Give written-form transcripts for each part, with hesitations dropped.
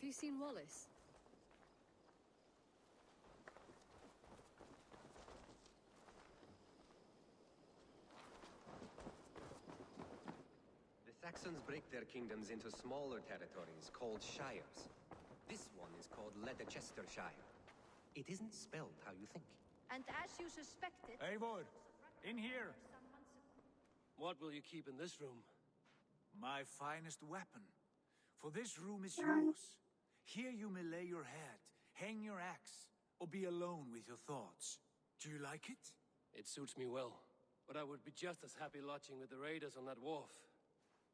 Have you seen Wallace? The Saxons break their kingdoms into smaller territories called shires. This one is called Leicestershire. It isn't spelled how you think. And as you suspected... Eivor, in here! What will you keep in this room? My finest weapon. For this room is yours. Here you may lay your head, hang your axe, or be alone with your thoughts. Do you like it? It suits me well, but I would be just as happy lodging with the raiders on that wharf.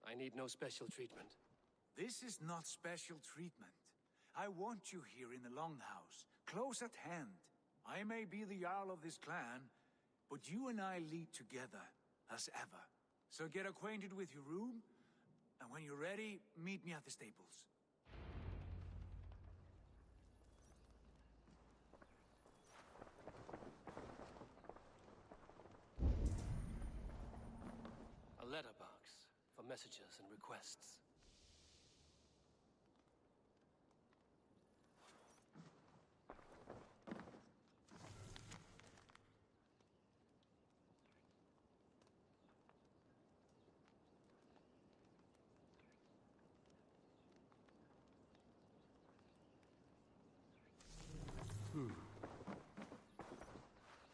I need no special treatment. This is not special treatment. I want you here in the Longhouse, close at hand. I may be the Jarl of this clan, but you and I lead together, as ever. So get acquainted with your room, and when you're ready, meet me at the stables. A letterbox for messages and requests.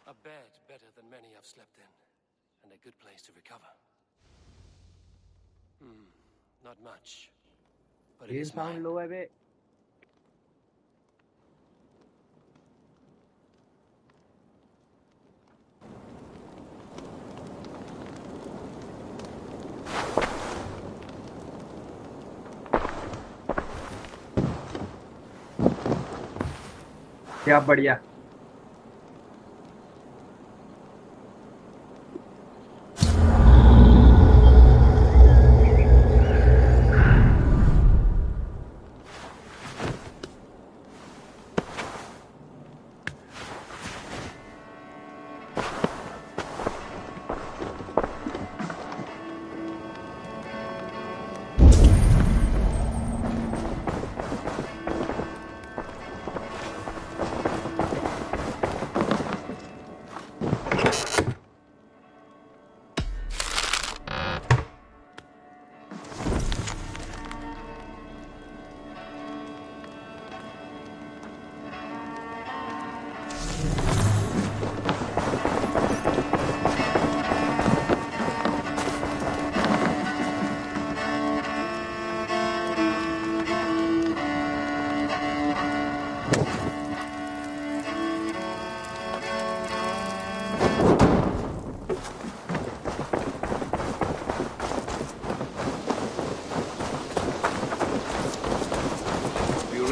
A bed better than many I've slept in, and a good place to recover. Not much, but it is mine. Low है बे. क्या बढ़िया.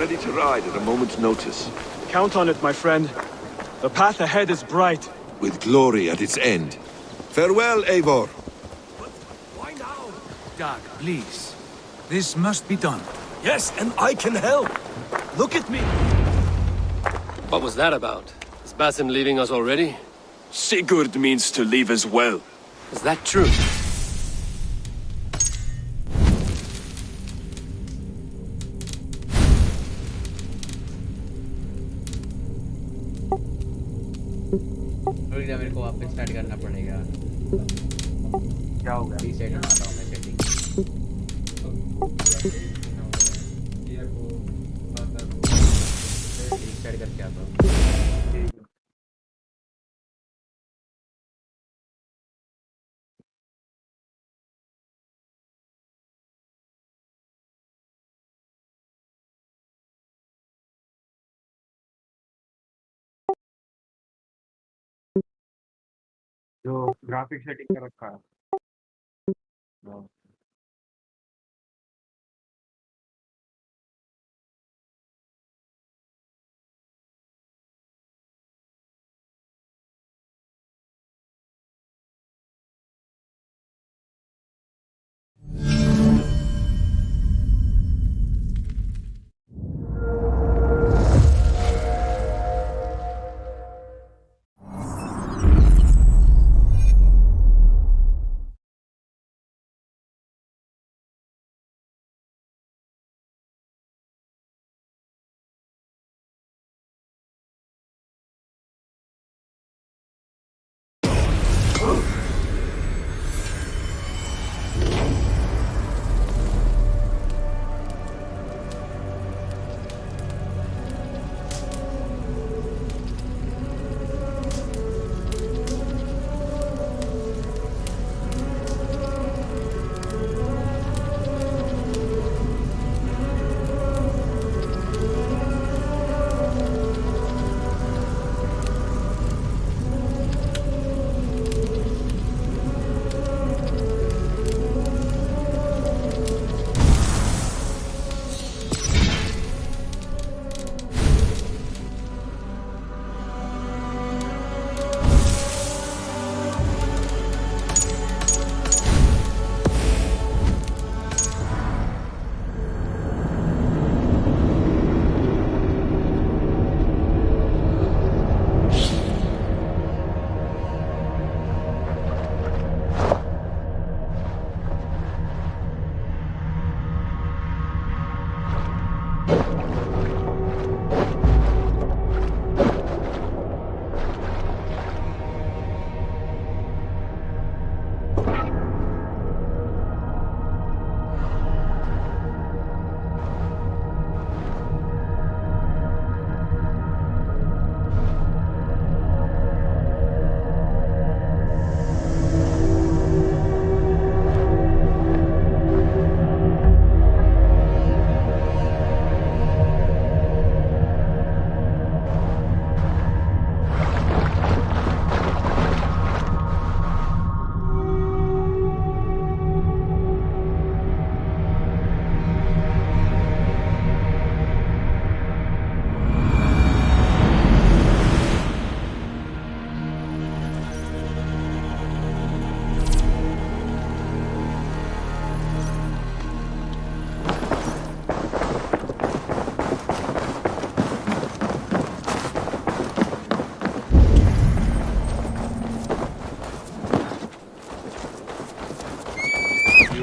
Ready to ride at a moment's notice. Count on it, my friend. The path ahead is bright. With glory at its end. Farewell, Eivor. But why now? Dag, please. This must be done. Yes, and I can help. Look at me. What was that about? Is Basim leaving us already? Sigurd means to leave as well. Is that true? मेरे को वापस start करना पड़ेगा. क्या होगा? Reset मारता हूँ मैं सेटिंग. रीसेट करके आता हूँ. जो ग्राफिक सेटिंग कर रखा है.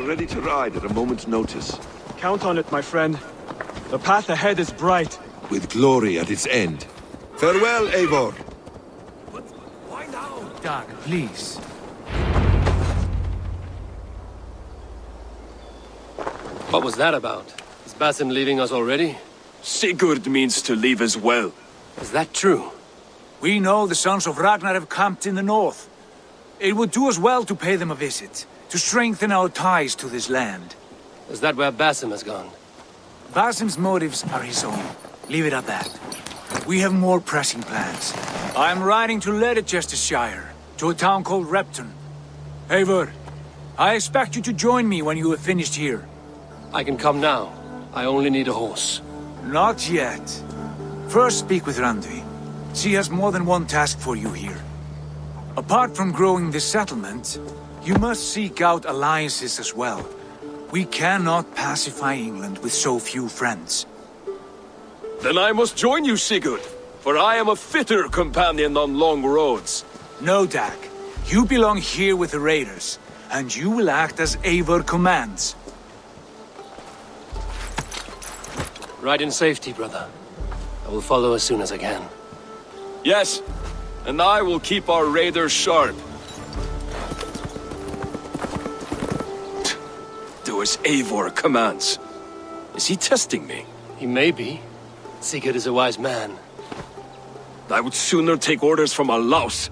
ready to ride at a moment's notice. Count on it, my friend. The path ahead is bright. With glory at its end. Farewell, Eivor. But why now? Dag, please. What was that about? Is Basim leaving us already? Sigurd means to leave as well. Is that true? We know the sons of Ragnar have camped in the north. It would do us well to pay them a visit, to strengthen our ties to this land. Is that where Basim has gone? Basim's motives are his own. Leave it at that. We have more pressing plans. I'm riding to Leicestershire, to a town called Repton. Eivor, I expect you to join me when you have finished here. I can come now. I only need a horse. Not yet. First speak with Randvi. She has more than one task for you here. Apart from growing this settlement, you must seek out alliances as well. We cannot pacify England with so few friends. Then I must join you, Sigurd, for I am a fitter companion on long roads. No, Dag. You belong here with the raiders, and you will act as Eivor commands. Ride in safety, brother. I will follow as soon as I can. Yes, and I will keep our raiders sharp. Do as Eivor commands. Is he testing me? He may be. Sigurd is a wise man. I would sooner take orders from a louse.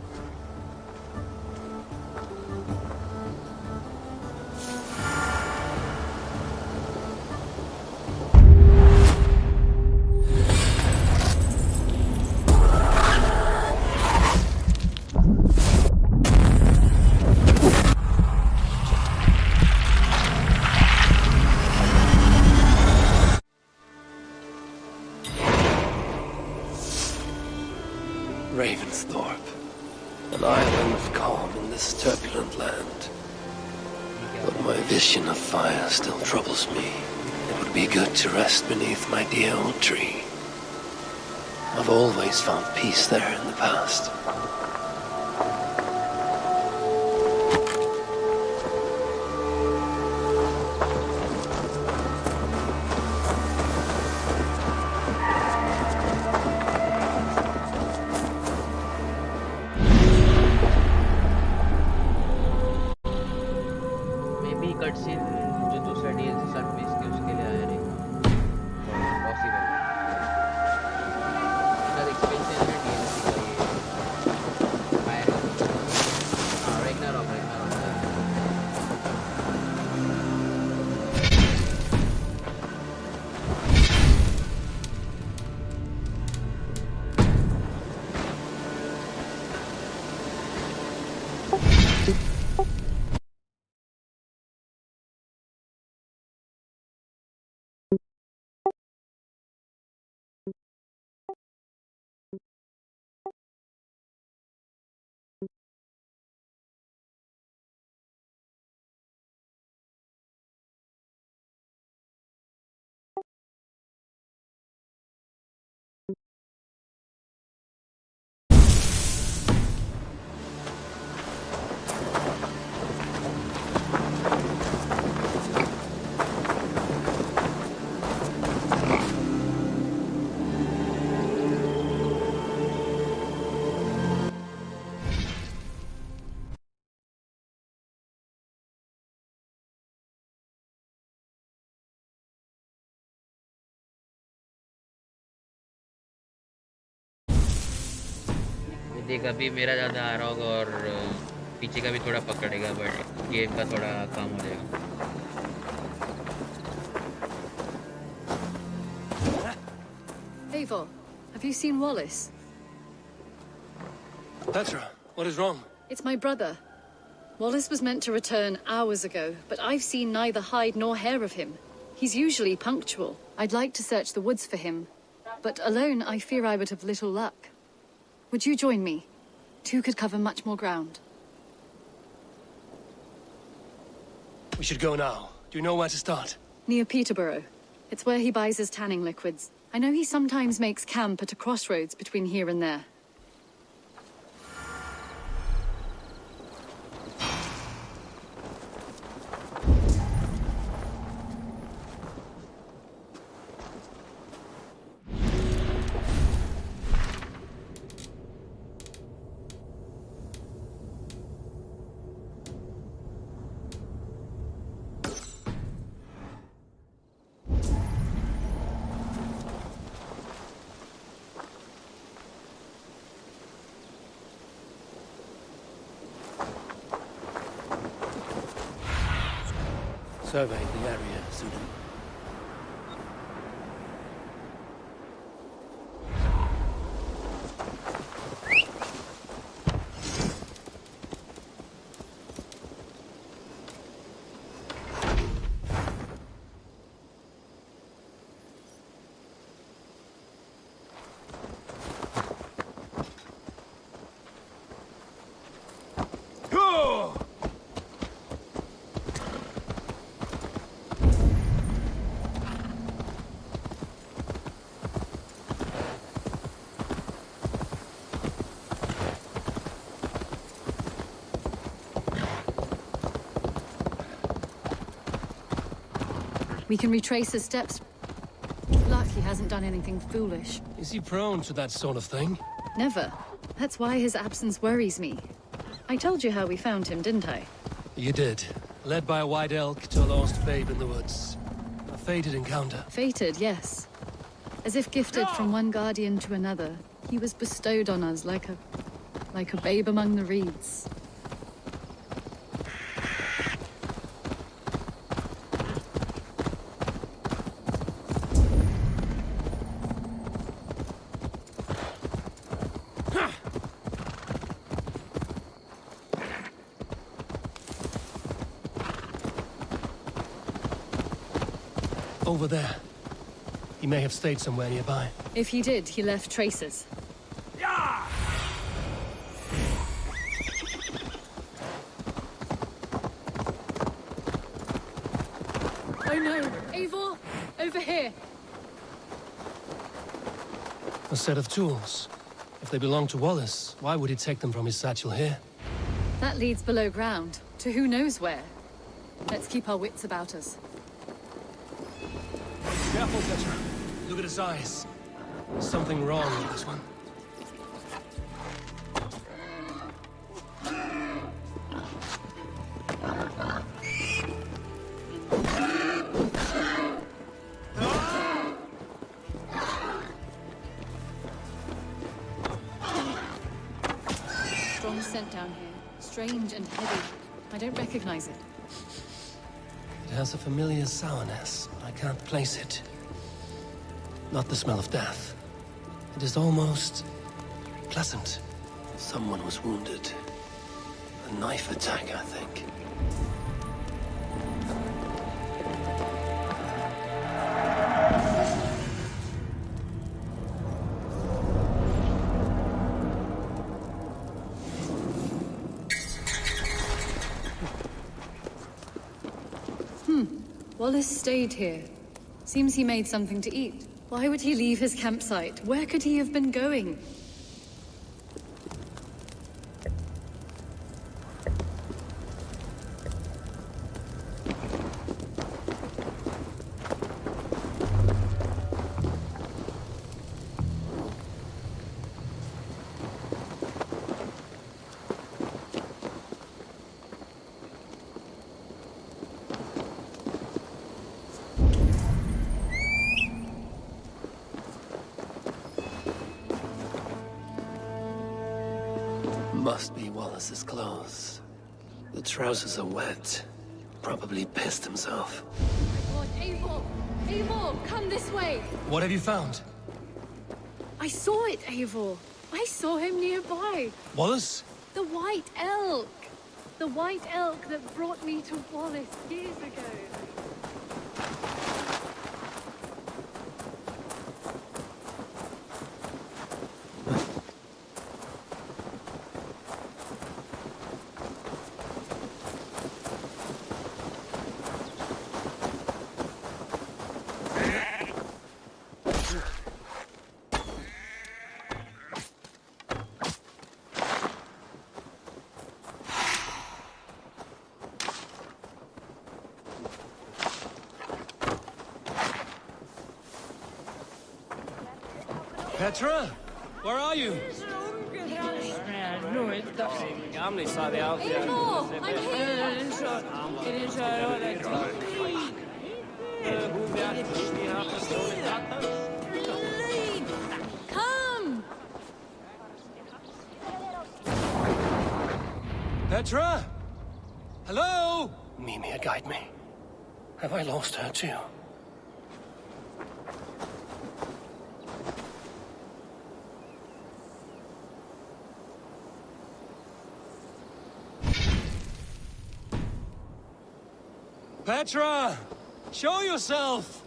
Ravensthorpe. An island of calm in this turbulent land. But my vision of fire still troubles me. It would be good to rest beneath my dear old tree. I've always found peace there in the past. Maybe cutscene जो दूसरा DLC service के उसके लिए आया नहीं possible है शायद expansion है DLC का ये फायर हाँ रैग्नारॉक देख अभी मेरा ज़्यादा आ रहा होगा और पीछे का भी थोड़ा पकड़ेगा बट गेम का थोड़ा काम हो जाएगा Eivor, have you seen Wallace? Petra, what is wrong? It's my brother. Wallace was meant to return hours ago, but I've seen neither hide nor hair of him. He's usually punctual. I'd like to search the woods for him, but alone I fear I would have little luck. Would you join me? Two could cover much more ground. We should go now. Do you know where to start? Near Peterborough. It's where he buys his tanning liquids. I know he sometimes makes camp at a crossroads between here and there. Survey the area, Sudan. We can retrace his steps. Luck he hasn't done anything foolish. Is he prone to that sort of thing? Never. That's why his absence worries me. I told you how we found him, didn't I? You did. Led by a white elk to a lost babe in the woods. A fated encounter. Fated, yes. As if gifted from one guardian to another, he was bestowed on us like a babe among the reeds. Over there. He may have stayed somewhere nearby. If he did, he left traces. Oh no! Eivor! Over here! A set of tools. If they belong to Wallace, why would he take them from his satchel here? That leads below ground, to who knows where. Let's keep our wits about us. Careful, Petra. Look at his eyes. There's something wrong with this one. Strong scent down here. Strange and heavy. I don't recognize it. It has a familiar sourness, but I can't place it. Not the smell of death. It is almost pleasant. Someone was wounded. A knife attack, I think. Wallace stayed here. Seems he made something to eat. Why would he leave his campsite? Where could he have been going? Must be Wallace's clothes. The trousers are wet. Probably pissed himself. God, Eivor! Eivor, come this way! What have you found? I saw it, Eivor. I saw him nearby. Wallace? The white elk. The white elk that brought me to Wallace years ago. Petra? Where are you? Eivor, I'm here! Come! Petra? Hello? Mimir, guide me. Have I lost her too? Petra! Show yourself!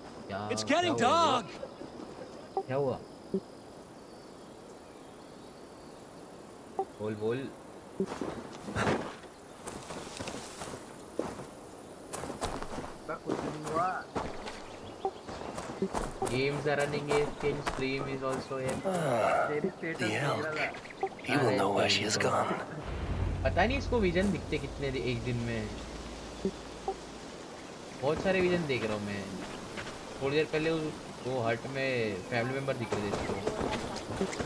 It's getting dark! क्या हुआ? बोल. Games are running, game stream is also here. The elk. He will know where she has gone. पता नहीं इसको vision दिखते कितने एक दिन में. बहुत सारे विजन देख रहा हूँ मैं. थोड़ी देर पहले वो हट में फैमिली मेंबर दिख रहे थे इसको.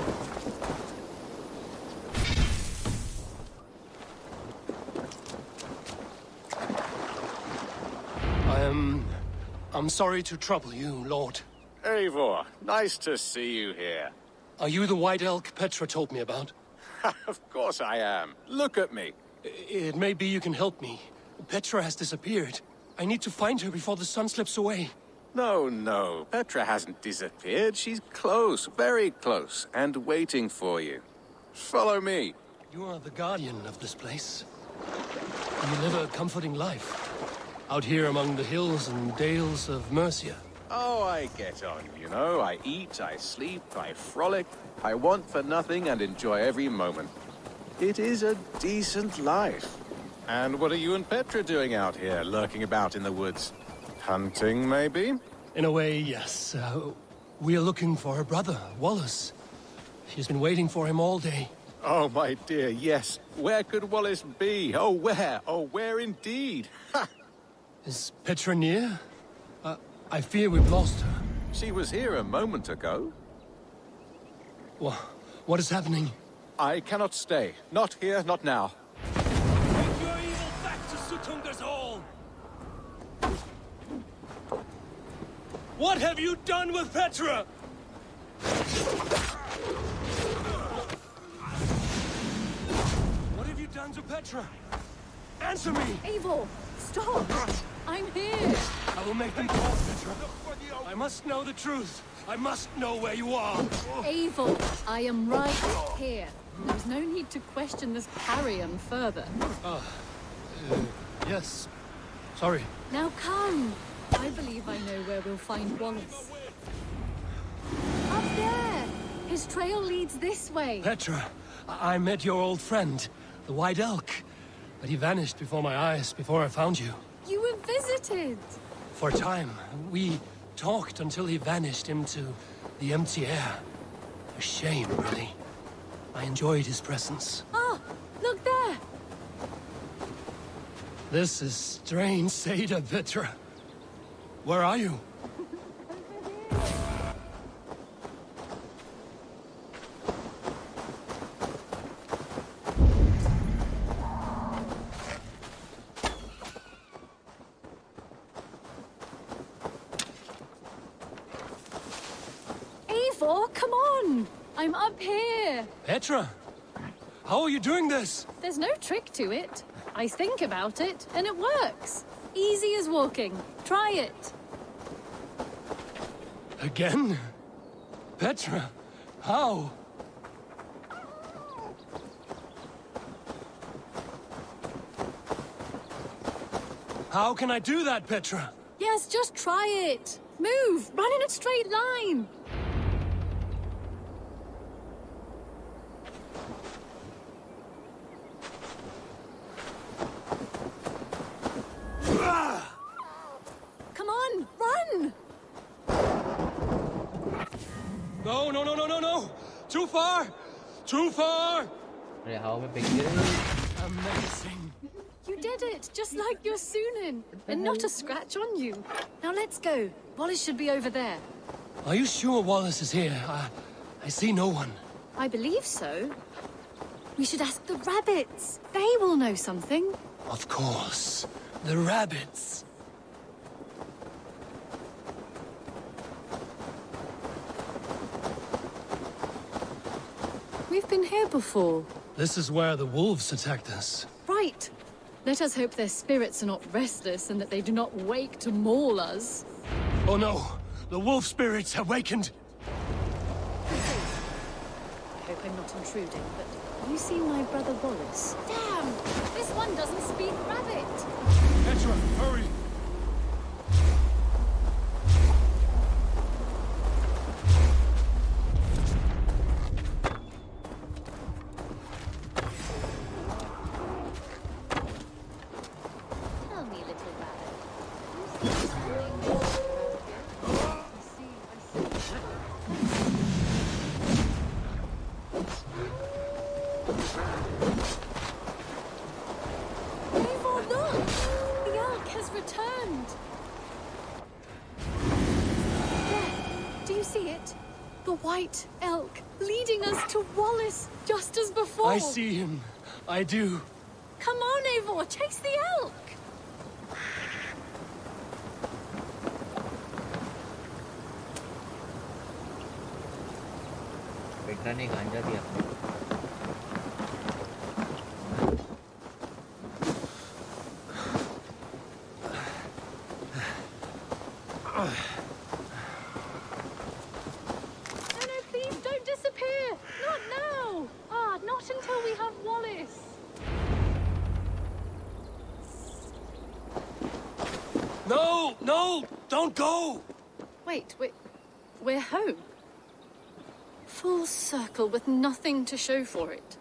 I'm sorry to trouble you, Lord. Eivor, nice to see you here. Are you the white elk Petra told me about? Of course I am. Look at me. It may be you can help me. Petra has disappeared. I need to find her before the sun slips away. No. Petra hasn't disappeared. She's close, very close, and waiting for you. Follow me. You are the guardian of this place. You live a comforting life. Out here among the hills and dales of Mercia. Oh, I get on, you know. I eat, I sleep, I frolic. I want for nothing and enjoy every moment. It is a decent life. And what are you and Petra doing out here, lurking about in the woods? Hunting, maybe? In a way, yes. We are looking for her brother, Wallace. She's been waiting for him all day. Oh, my dear, yes. Where could Wallace be? Oh, where? Oh, where indeed? Ha! Is Petra near? I fear we've lost her. She was here a moment ago. What is happening? I cannot stay. Not here, not now. Take your evil back to Sutunga's Hall! What have you done with Petra? What have you done to Petra? Answer me! Eivor, stop! I'm here! I will make them call Petra. I must know the truth. I must know where you are. Eivor, I am right here. There's no need to question this carrion further. Yes. Sorry. Now come! I believe I know where we'll find Wallace. Up there! His trail leads this way. Petra, I met your old friend, the white elk. But he vanished before my eyes, before I found you. You were visited! For a time, we talked until he vanished into the empty air. A shame, really. I enjoyed his presence. Ah! Look there! This is strange, Seda, Petra. Where are you? Eivor, come on! I'm up here! Petra! How are you doing this? There's no trick to it. I think about it, and it works. Easy as walking. Try it. Again? Petra, how? How can I do that, Petra? Yes, just try it. Move! Run in a straight line! Come on, run! No. Too far! Too far! अरे how में pick गिरे. Amazing. You did it, just like your Sunan. And not a scratch on you. Now let's go. Wallace should be over there. Are you sure Wallace is here? I see no one. I believe so. We should ask the rabbits. They will know something. Of course. The rabbits. We've been here before. This is where the wolves attacked us. Right. Let us hope their spirits are not restless and that they do not wake to maul us. Oh no! The wolf spirits have wakened! I hope I'm not intruding, but have you seen my brother Wallace? Damn! This one doesn't speak rabbit! Petra, hurry! Tell me, little rabbit. You see something around here? I see. Eivor, look! The elk has returned! There! Do you see it? The white elk leading us to Wallace, just as before! I see him. I do. Come on, Eivor, chase the elk! बेटा ने गांजा दिया No, please don't disappear! Not now! Ah, not until we have Wallace! No! No! Don't go! Wait, we're home. Full circle with nothing to show for it.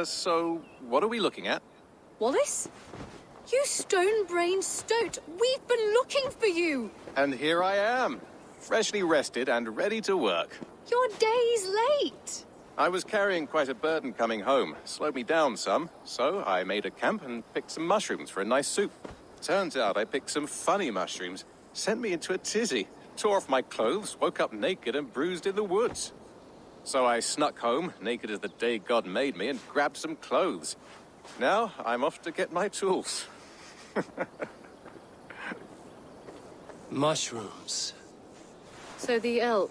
So what are we looking at? Wallace? You stone-brained stoat! We've been looking for you! And here I am, freshly rested and ready to work. You're days late! I was carrying quite a burden coming home. Slowed me down some, so I made a camp and picked some mushrooms for a nice soup. Turns out I picked some funny mushrooms. Sent me into a tizzy. Tore off my clothes, woke up naked and bruised in the woods. So I snuck home, naked as the day God made me, and grabbed some clothes. Now I'm off to get my tools. Mushrooms. So the elk,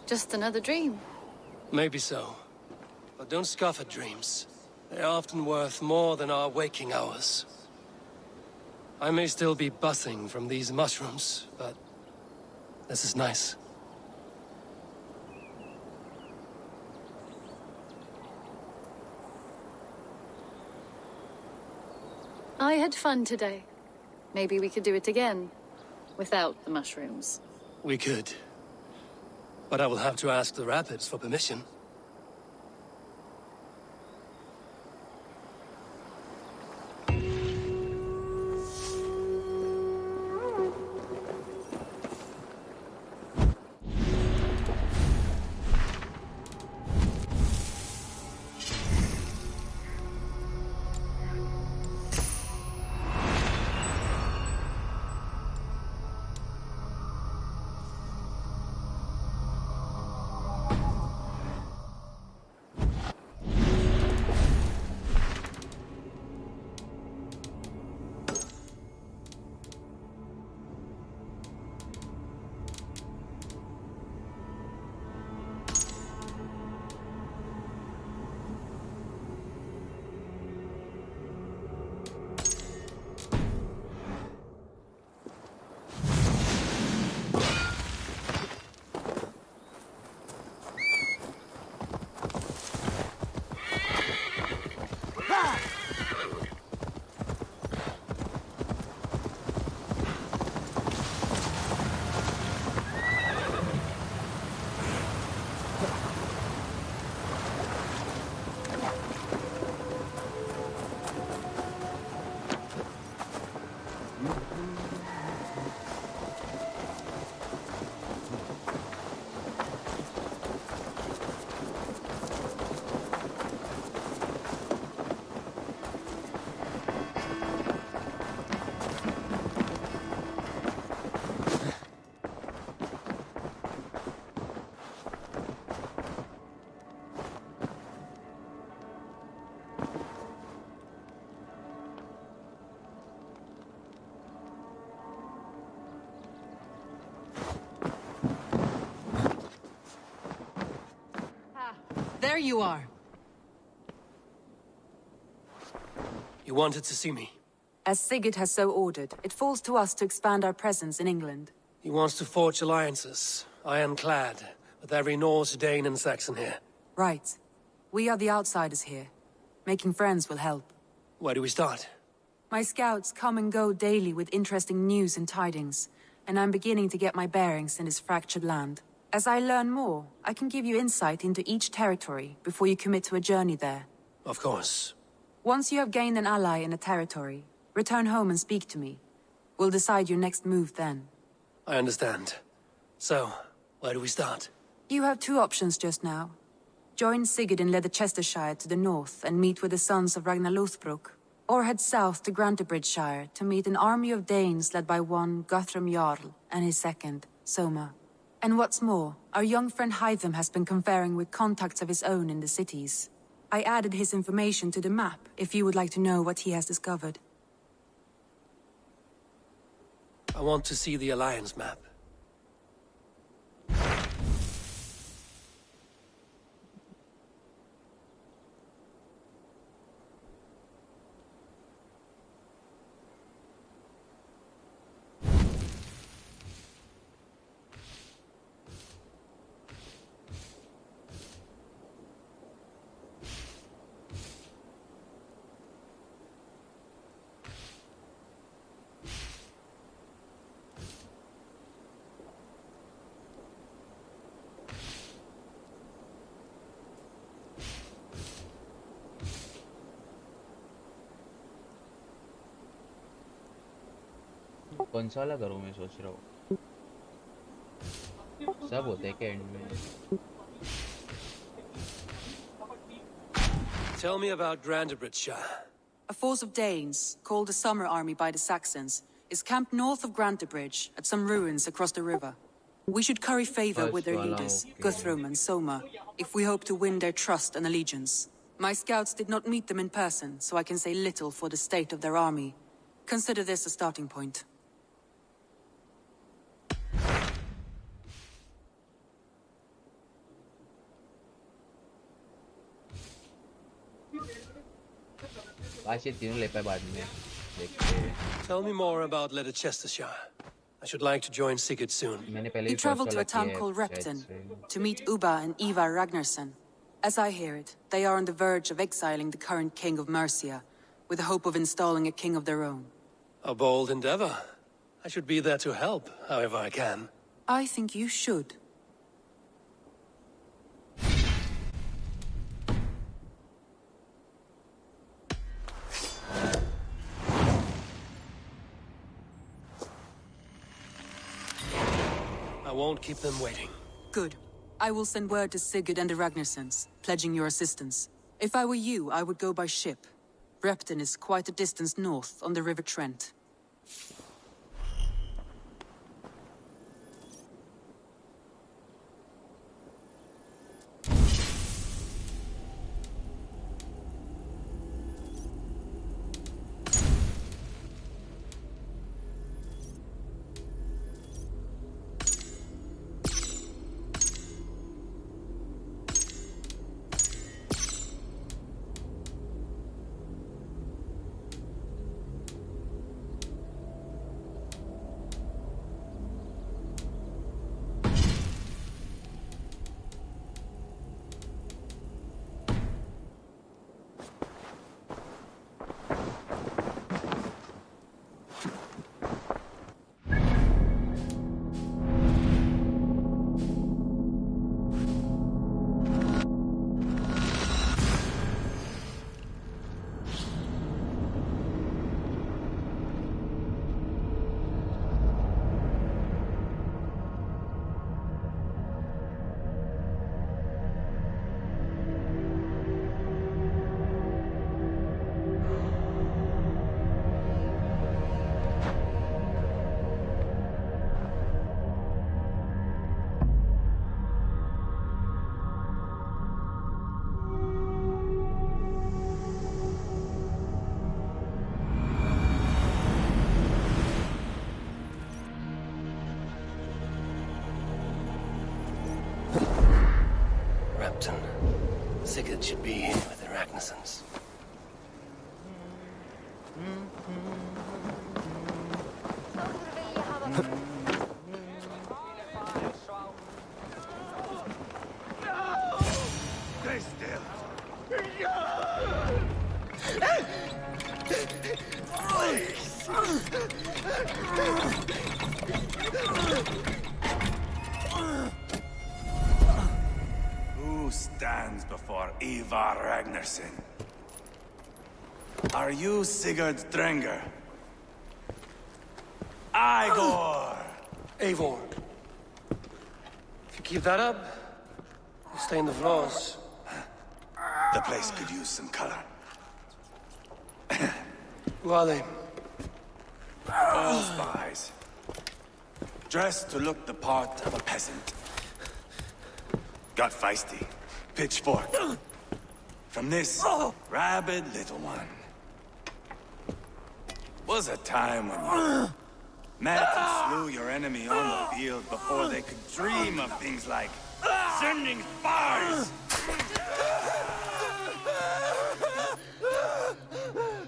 just another dream. Maybe so. But don't scoff at dreams. They're often worth more than our waking hours. I may still be buzzing from these mushrooms, but this is nice. I had fun today. Maybe we could do it again, without the mushrooms. We could. But I will have to ask the rapids for permission. There you are. You wanted to see me? As Sigurd has so ordered, it falls to us to expand our presence in England. He wants to forge alliances, ironclad, with every Norse, Dane, and Saxon here. Right. We are the outsiders here. Making friends will help. Where do we start? My scouts come and go daily with interesting news and tidings, and I'm beginning to get my bearings in this fractured land. As I learn more, I can give you insight into each territory before you commit to a journey there. Of course. Once you have gained an ally in a territory, return home and speak to me. We'll decide your next move then. I understand. So, where do we start? You have two options just now. Join Sigurd in Leicestershire to the north and meet with the sons of Ragnar Lothbrok, or head south to Grantebridgeshire to meet an army of Danes led by one Guthrum Jarl and his second, Soma. And what's more, our young friend Hytham has been conferring with contacts of his own in the cities. I added his information to the map if you would like to know what he has discovered. I want to see the Alliance map. कौन सा वाला करूँ मैं सोच रहा हूँ सब होते हैं क्या एंड में Tell me about Grantebridgeshire. A force of Danes, called the Summer Army by the Saxons, is camped north of Grantebridge at some ruins across the river. We should curry favor with their leaders, Guthrum and Soma, if we hope to win their trust and allegiance. My scouts did not meet them in person, so I can say little for the state of their army. Consider this a starting point. Tell me more about Leicestershire. I should like to join Sigurd soon. He traveled to a town called Repton to meet Ubba and Ivar Ragnarsson. As I hear it, they are on the verge of exiling the current king of Mercia, with the hope of installing a king of their own. A bold endeavor. I should be there to help, however I can. I think you should. I won't keep them waiting. Good. I will send word to Sigurd and the Ragnarssons, pledging your assistance. If I were you, I would go by ship. Repton is quite a distance north on the River Trent. Sigurd should be here with the Ragnarsons. Stay still. Who stands before Ivar Ragnarsson? Are you Sigurd Drenger? Igor! Eivor. If you keep that up, you'll stain the floors. The place could use some color. Who are they? All spies. Dressed to look the part of a peasant. Got feisty. Pitchfork. From this rabid little one. Was a time when you met and slew your enemy on the field before they could dream of things like sending spies.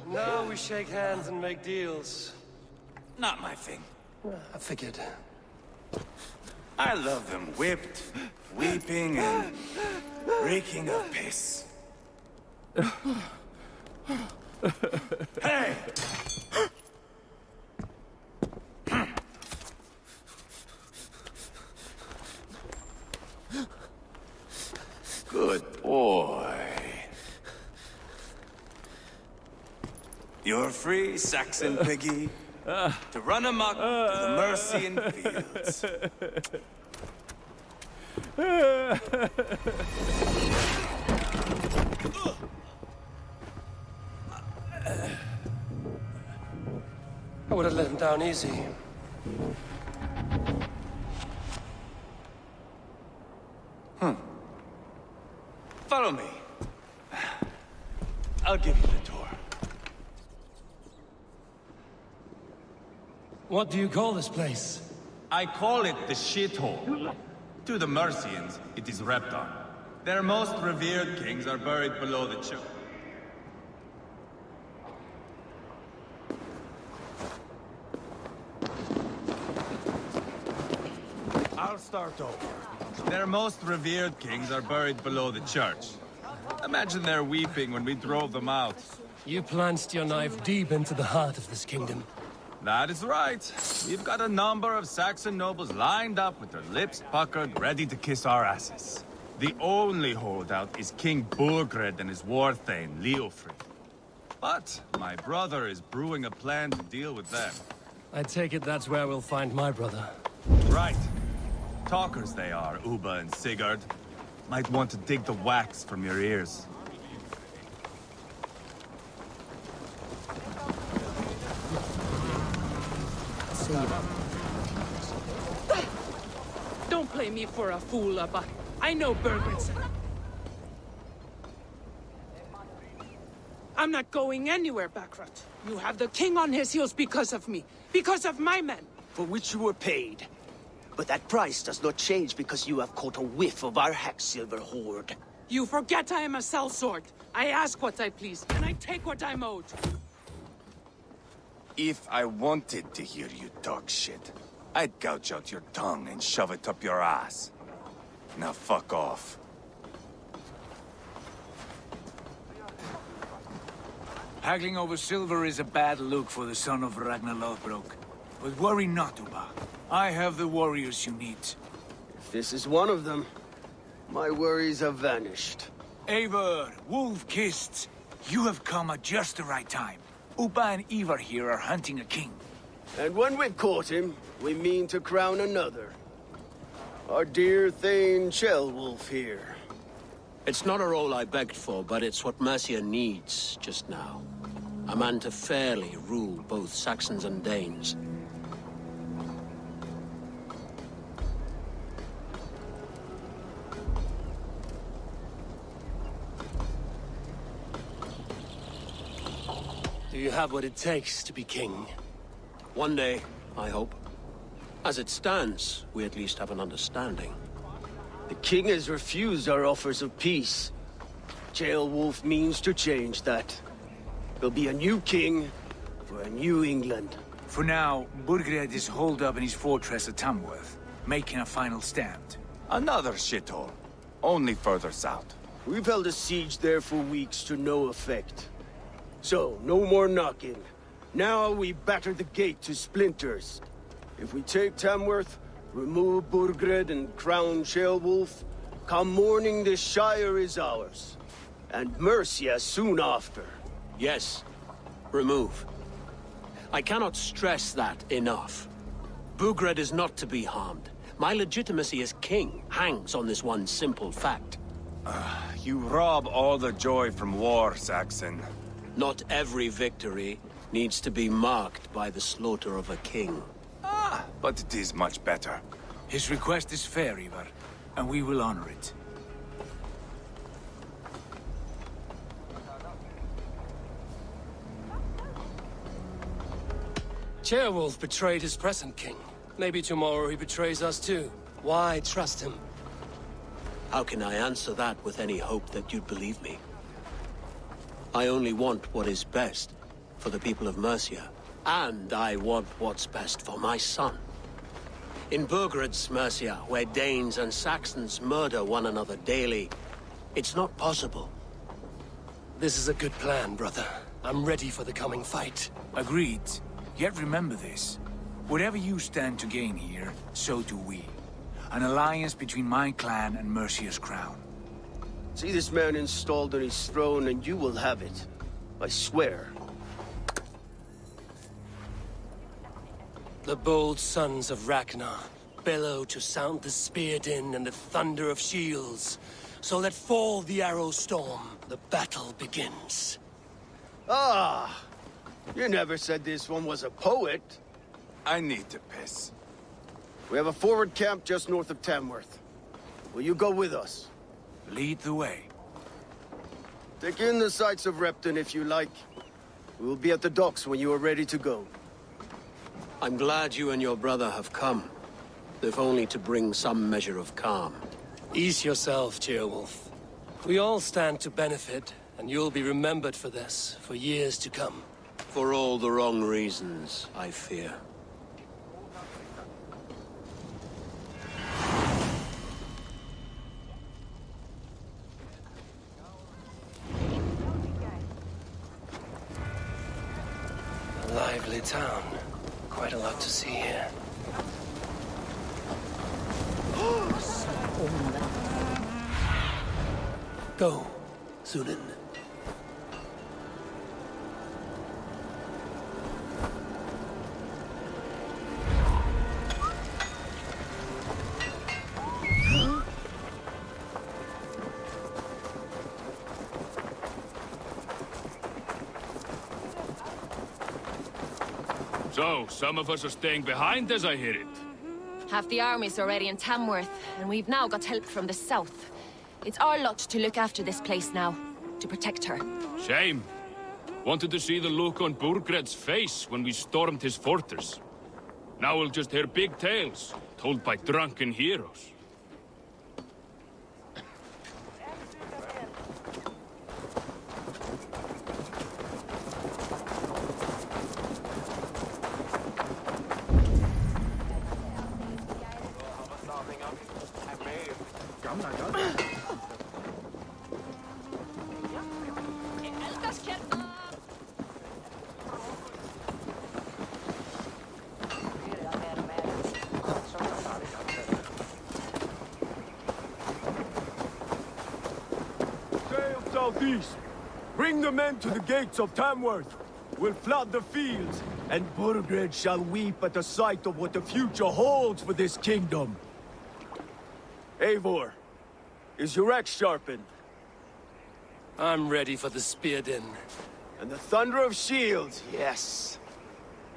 Now we shake hands and make deals. Not my thing. I figured. I love them whipped, weeping, and reeking of piss. Hey! Good boy. You're free, Saxon piggy, to run amok to the Mercian fields. I would have let him down easy. Follow me. I'll give you the tour. What do you call this place? I call it the shithole. To the Mercians, it is Repton. Their most revered kings are buried below the church. I'll start over. Their most revered kings are buried below the church. Imagine their weeping when we drove them out. You plunged your knife deep into the heart of this kingdom. That is right. We've got a number of Saxon nobles lined up with their lips puckered, ready to kiss our asses. The only holdout is King Burgred and his war thane, Leofrid. But my brother is brewing a plan to deal with them. I take it that's where we'll find my brother. Right. Talkers they are, Uba and Sigurd. Might want to dig the wax from your ears. Don't play me for a fool, Abba. I know Bergred's. I'm not going anywhere, Backrot. You have the king on his heels because of me. Because of my men. For which you were paid. But that price does not change because you have caught a whiff of our Hacksilver hoard. You forget I am a sellsword. I ask what I please, and I take what I'm owed. If I wanted to hear you talk shit, I'd gouge out your tongue and shove it up your ass. Now fuck off. Haggling over silver is a bad look for the son of Ragnar Lothbrok. But worry not, Uba. I have the warriors you need. If this is one of them, my worries have vanished. Eivor, wolf-kissed, you have come at just the right time. Uba and Ivar here are hunting a king. And when we've caught him, we mean to crown another. Our dear Thane Shellwolf here. It's not a role I begged for, but it's what Mercia needs just now. A man to fairly rule both Saxons and Danes. Do you have what it takes to be king? One day, I hope. As it stands, we at least have an understanding. The king has refused our offers of peace. Ceolwulf means to change that. There'll be a new king for a new England. For now, Burgred is holed up in his fortress at Tamworth, making a final stand. Another shithole. Only further south. We've held a siege there for weeks to no effect. So, no more knocking. Now we batter the gate to splinters. If we take Tamworth, remove Burgred and crown Ceolwulf, come morning the Shire is ours. And Mercia soon after. Yes, remove. I cannot stress that enough. Burgred is not to be harmed. My legitimacy as king hangs on this one simple fact. You rob all the joy from war, Saxon. Not every victory needs to be marked by the slaughter of a king. But it is much better. His request is fair, Ivar, and we will honor it. Ceolwulf betrayed his present king. Maybe tomorrow he betrays us too. Why trust him? How can I answer that with any hope that you'd believe me? I only want what is best for the people of Mercia. And I want what's best for my son. In Burgred's Mercia, where Danes and Saxons murder one another daily, it's not possible. This is a good plan, brother. I'm ready for the coming fight. Agreed. Yet remember this. Whatever you stand to gain here, so do we. An alliance between my clan and Mercia's crown. See this man installed on his throne and you will have it. I swear. The bold sons of Ragnar bellow to sound the spear din and the thunder of shields. So let fall the arrow storm. The battle begins. Ah! You never said this one was a poet. I need to piss. We have a forward camp just north of Tamworth. Will you go with us? Lead the way. Take in the sights of Repton if you like. We will be at the docks when you are ready to go. I'm glad you and your brother have come, if only to bring some measure of calm. Ease yourself, Ceolwulf. We all stand to benefit, and you'll be remembered for this, for years to come. For all the wrong reasons, I fear. A lively town. Quite a lot to see here. Go, Sunan. So, some of us are staying behind as I hear it. Half the army's already in Tamworth, and we've now got help from the south. It's our lot to look after this place now, to protect her. Shame. Wanted to see the look on Burgred's face when we stormed his fortress. Now we'll just hear big tales, told by drunken heroes. Southeast. Bring the men to the gates of Tamworth. We'll flood the fields, and Burgred shall weep at the sight of what the future holds for this kingdom. Eivor, is your axe sharpened? I'm ready for the spear din. And the thunder of shields, yes.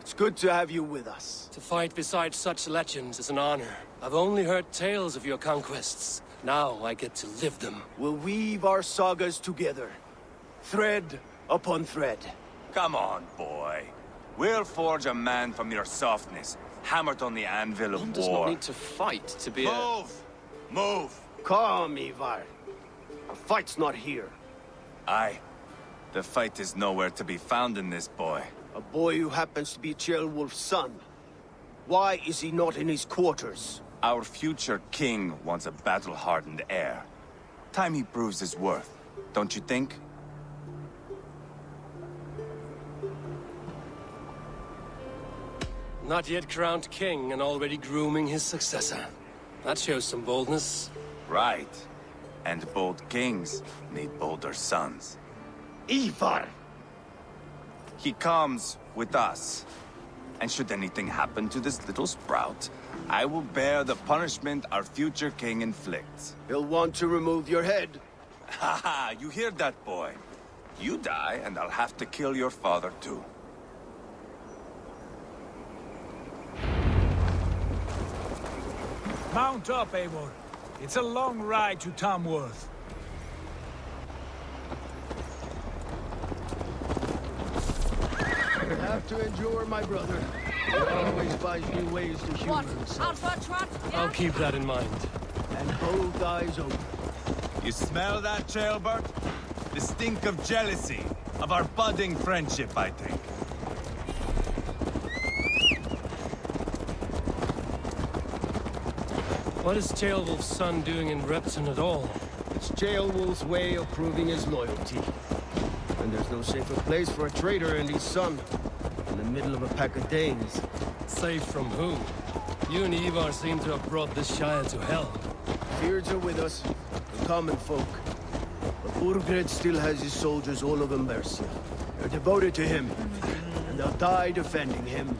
It's good to have you with us. To fight beside such legends is an honor. I've only heard tales of your conquests. Now I get to live them. We'll weave our sagas together, thread upon thread. Come on, boy. We'll forge a man from your softness, hammered on the anvil of war. One does not need to fight to be Move! Move! Calm, Ivar. A fight's not here. Aye. The fight is nowhere to be found in this boy. A boy who happens to be Ceolwulf's son. Why is he not in his quarters? Our future king wants a battle-hardened heir. Time he proves his worth, don't you think? Not yet crowned king and already grooming his successor. That shows some boldness. Right. And bold kings need bolder sons. Ivar! He comes with us. And should anything happen to this little sprout, I will bear the punishment our future king inflicts. He'll want to remove your head. Haha, you hear that, boy? You die, and I'll have to kill your father, too. Mount up, Eivor. It's a long ride to Tamworth. You have to endure, my brother. He always finds new ways to humor himself. I'll keep that in mind. And both eyes open. You smell that, Ceolbert? The stink of jealousy, of our budding friendship, I think. What is Ceolwulf's son doing in Repton at all? It's Ceolwulf's way of proving his loyalty. And there's no safer place for a traitor and his son. In the middle of a pack of Danes. Safe from who? You and Ivar seem to have brought this Shire to hell. Fears are with us, the common folk. But Burgred still has his soldiers all over Mercia. They're devoted to him, and they'll die defending him.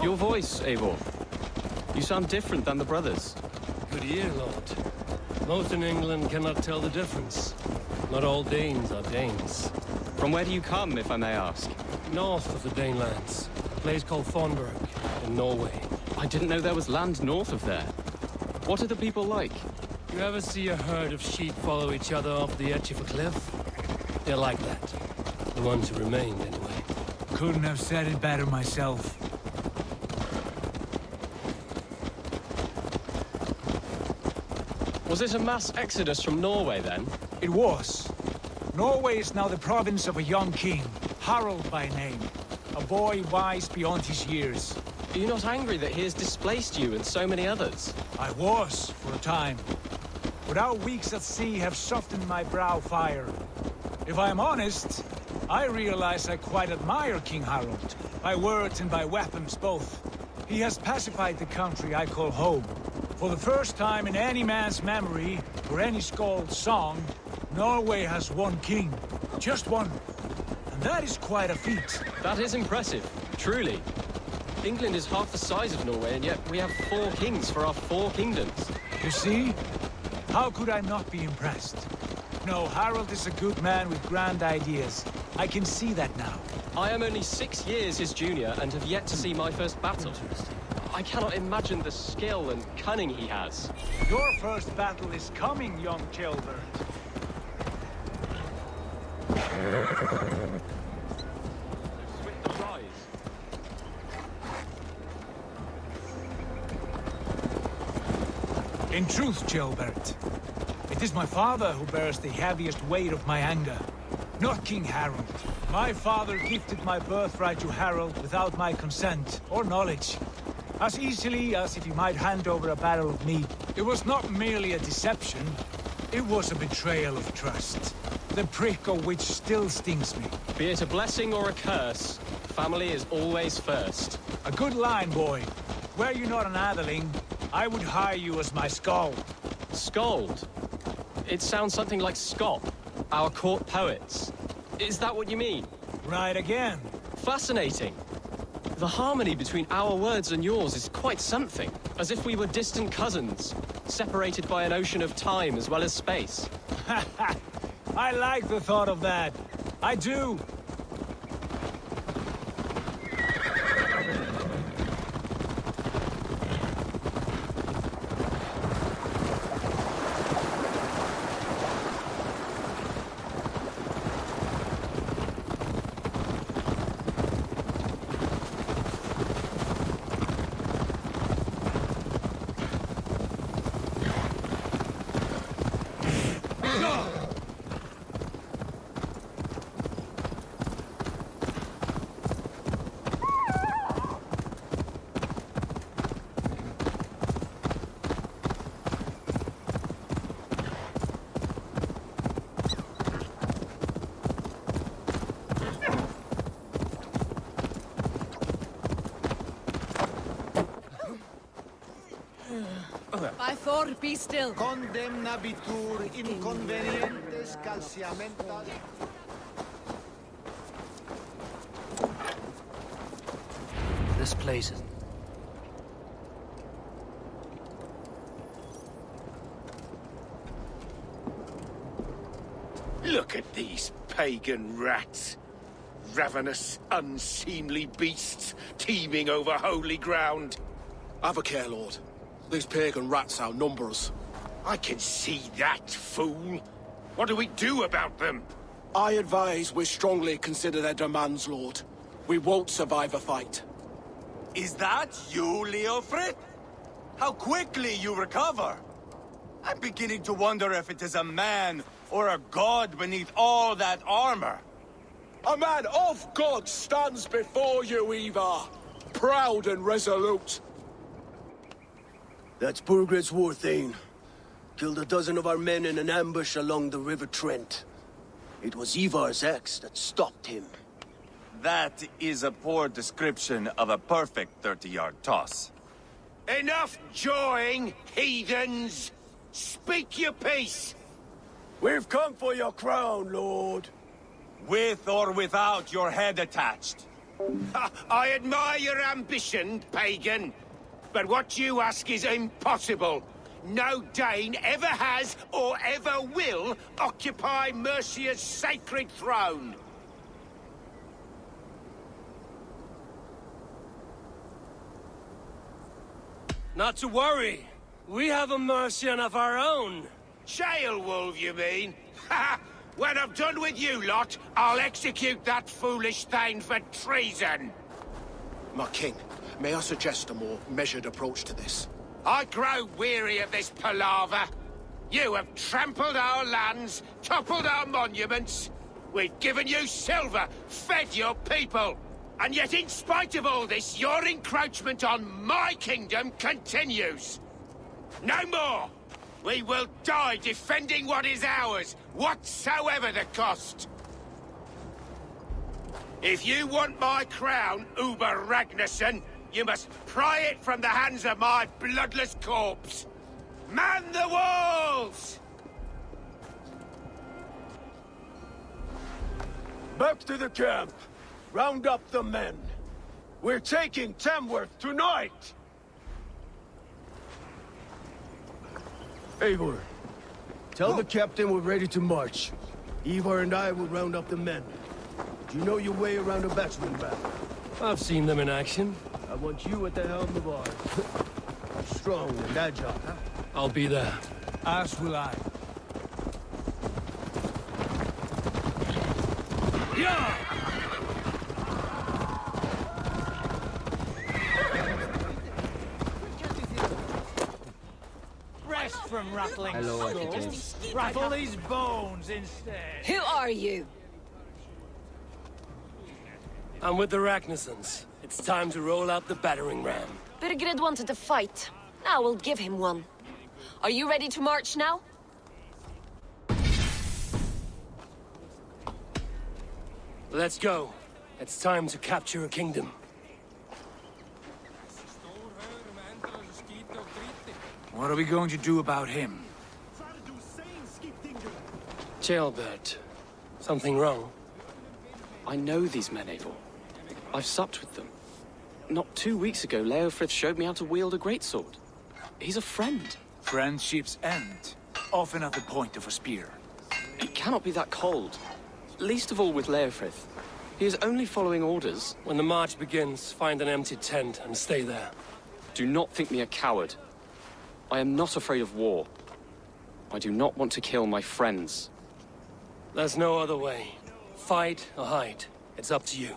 Your voice, Eivor. You sound different than the brothers. Good ear, Lord. Most in England cannot tell the difference. Not all Danes are Danes. From where do you come, if I may ask? North of the Danelands. A place called Thornburg, in Norway. I didn't know there was land north of there. What are the people like? You ever see a herd of sheep follow each other off the edge of a cliff? They're like that. The ones who remained, anyway. Couldn't have said it better myself. Was it a mass exodus from Norway, then? It was. Norway is now the province of a young king, Harald by name. A boy wise beyond his years. Are you not angry that he has displaced you and so many others? I was, for a time. But our weeks at sea have softened my brow fire. If I am honest, I realize I quite admire King Harald. By words and by weapons both. He has pacified the country I call home. For the first time in any man's memory, or any skald's song, Norway has one king. Just one. And that is quite a feat. That is impressive, truly. England is half the size of Norway, and yet we have 4 kings for our 4 kingdoms. You see? How could I not be impressed? No, Harald is a good man with grand ideas. I can see that now. I am only 6 years his junior and have yet to see my first battle. I cannot imagine the skill and cunning he has. Your first battle is coming, young Ceolbert. Swift as rise. In truth, Ceolbert, it is my father who bears the heaviest weight of my anger, not King Harald. My father gifted my birthright to Harald without my consent or knowledge. As easily as if he might hand over a barrel of meat. It was not merely a deception, it was a betrayal of trust. The prick of which still stings me. Be it a blessing or a curse, family is always first. A good line, boy. Were you not an atheling, I would hire you as my skald. Skald? It sounds something like Scott, our court poets. Is that what you mean? Right again. Fascinating. The harmony between our words and yours is quite something. As if we were distant cousins, separated by an ocean of time as well as space. I like the thought of that. I do. Thor, be still. Condemnabitur inconvenientes calciamentas. This place is... Look at these pagan rats. Ravenous, unseemly beasts teeming over holy ground. Have a care, Lord. These pagan rats outnumber us. I can see that, fool. What do we do about them? I advise we strongly consider their demands, Lord. We won't survive a fight. Is that you, Leofrid? How quickly you recover! I'm beginning to wonder if it is a man or a god beneath all that armor. A man of God stands before you, Ivar. Proud and resolute. That's Burgred's war thane. Killed a dozen of our men in an ambush along the River Trent. It was Ivar's axe that stopped him. That is a poor description of a perfect 30-yard toss. Enough jawing, heathens! Speak your piece! We've come for your crown, Lord. With or without your head attached. I admire your ambition, pagan. But what you ask is impossible. No Dane ever has or ever will occupy Mercia's sacred throne. Not to worry. We have a Mercian of our own. Jailwolf, you mean? Ha! When I'm done with you lot, I'll execute that foolish thing for treason. My king, may I suggest a more measured approach to this? I grow weary of this palaver. You have trampled our lands, toppled our monuments. We've given you silver, fed your people. And yet in spite of all this, your encroachment on my kingdom continues. No more! We will die defending what is ours, whatsoever the cost. If you want my crown, Uber Ragnarsson, you must pry it from the hands of my bloodless corpse. Man the walls! Back to the camp. Round up the men. We're taking Tamworth tonight! Eivor, tell the captain we're ready to march. Ivar and I will round up the men. Do you know your way around a battering ram? I've seen them in action. I want you at the helm of ours. Strong and agile. I'll be there. As will I. Yeah! Rest from rattling Hello, swords. Rattle these bones instead. Who are you? I'm with the Ragnarssons. It's time to roll out the battering ram. Burgred wanted to fight. Now we'll give him one. Are you ready to march now? Let's go. It's time to capture a kingdom. What are we going to do about him? Jailbird. Something wrong? I know these men, Eivor. I've supped with them. Not 2 weeks ago, Leofrith showed me how to wield a greatsword. He's a friend. Friendships end, often at the point of a spear. It cannot be that cold. Least of all with Leofrith. He is only following orders. When the march begins, find an empty tent and stay there. Do not think me a coward. I am not afraid of war. I do not want to kill my friends. There's no other way. Fight or hide. It's up to you.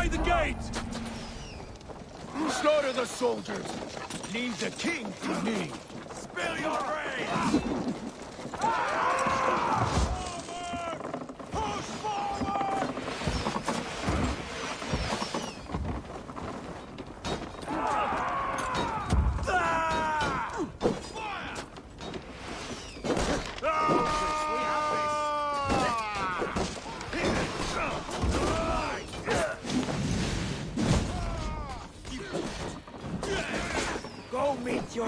By the gate! Slaughter the soldiers! Leave the king to me! Spill your brains! Push forward! Go meet your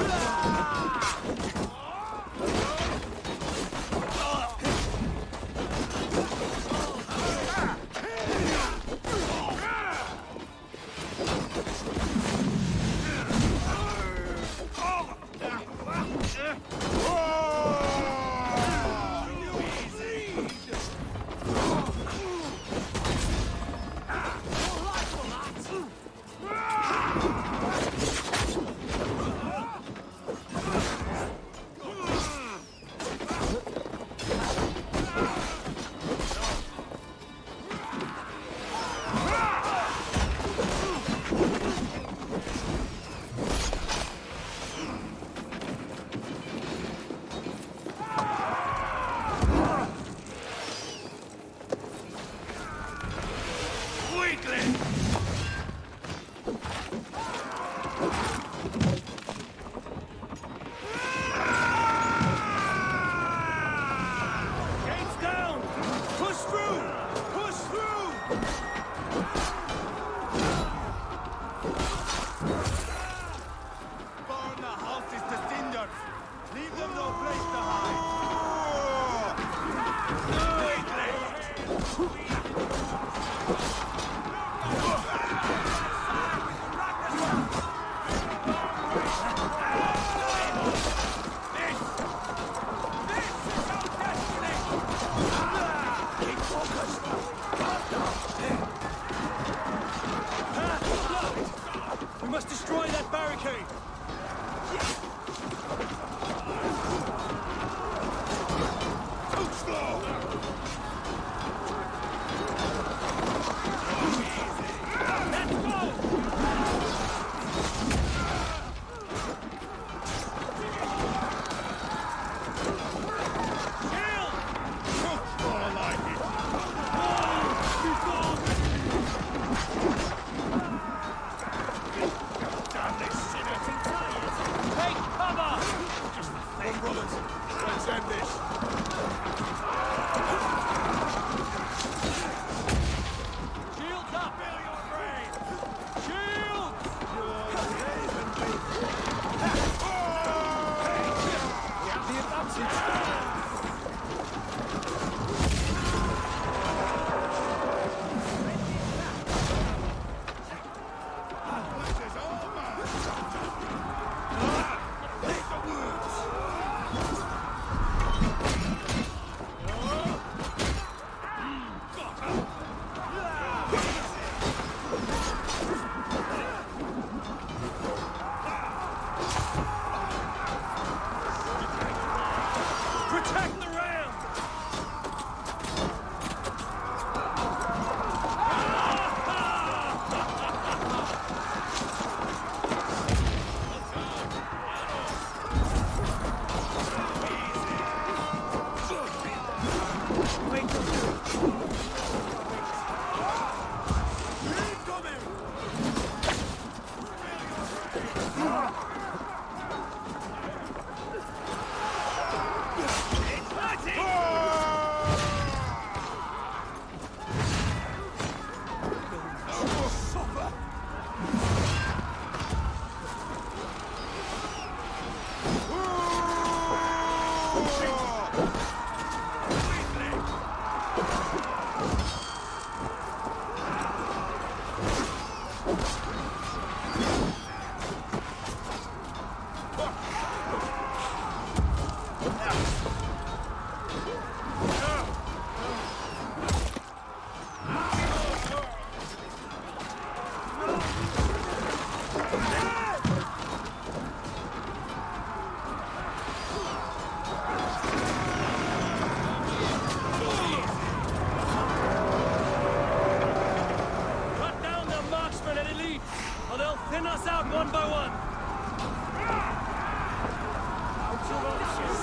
us out one by one!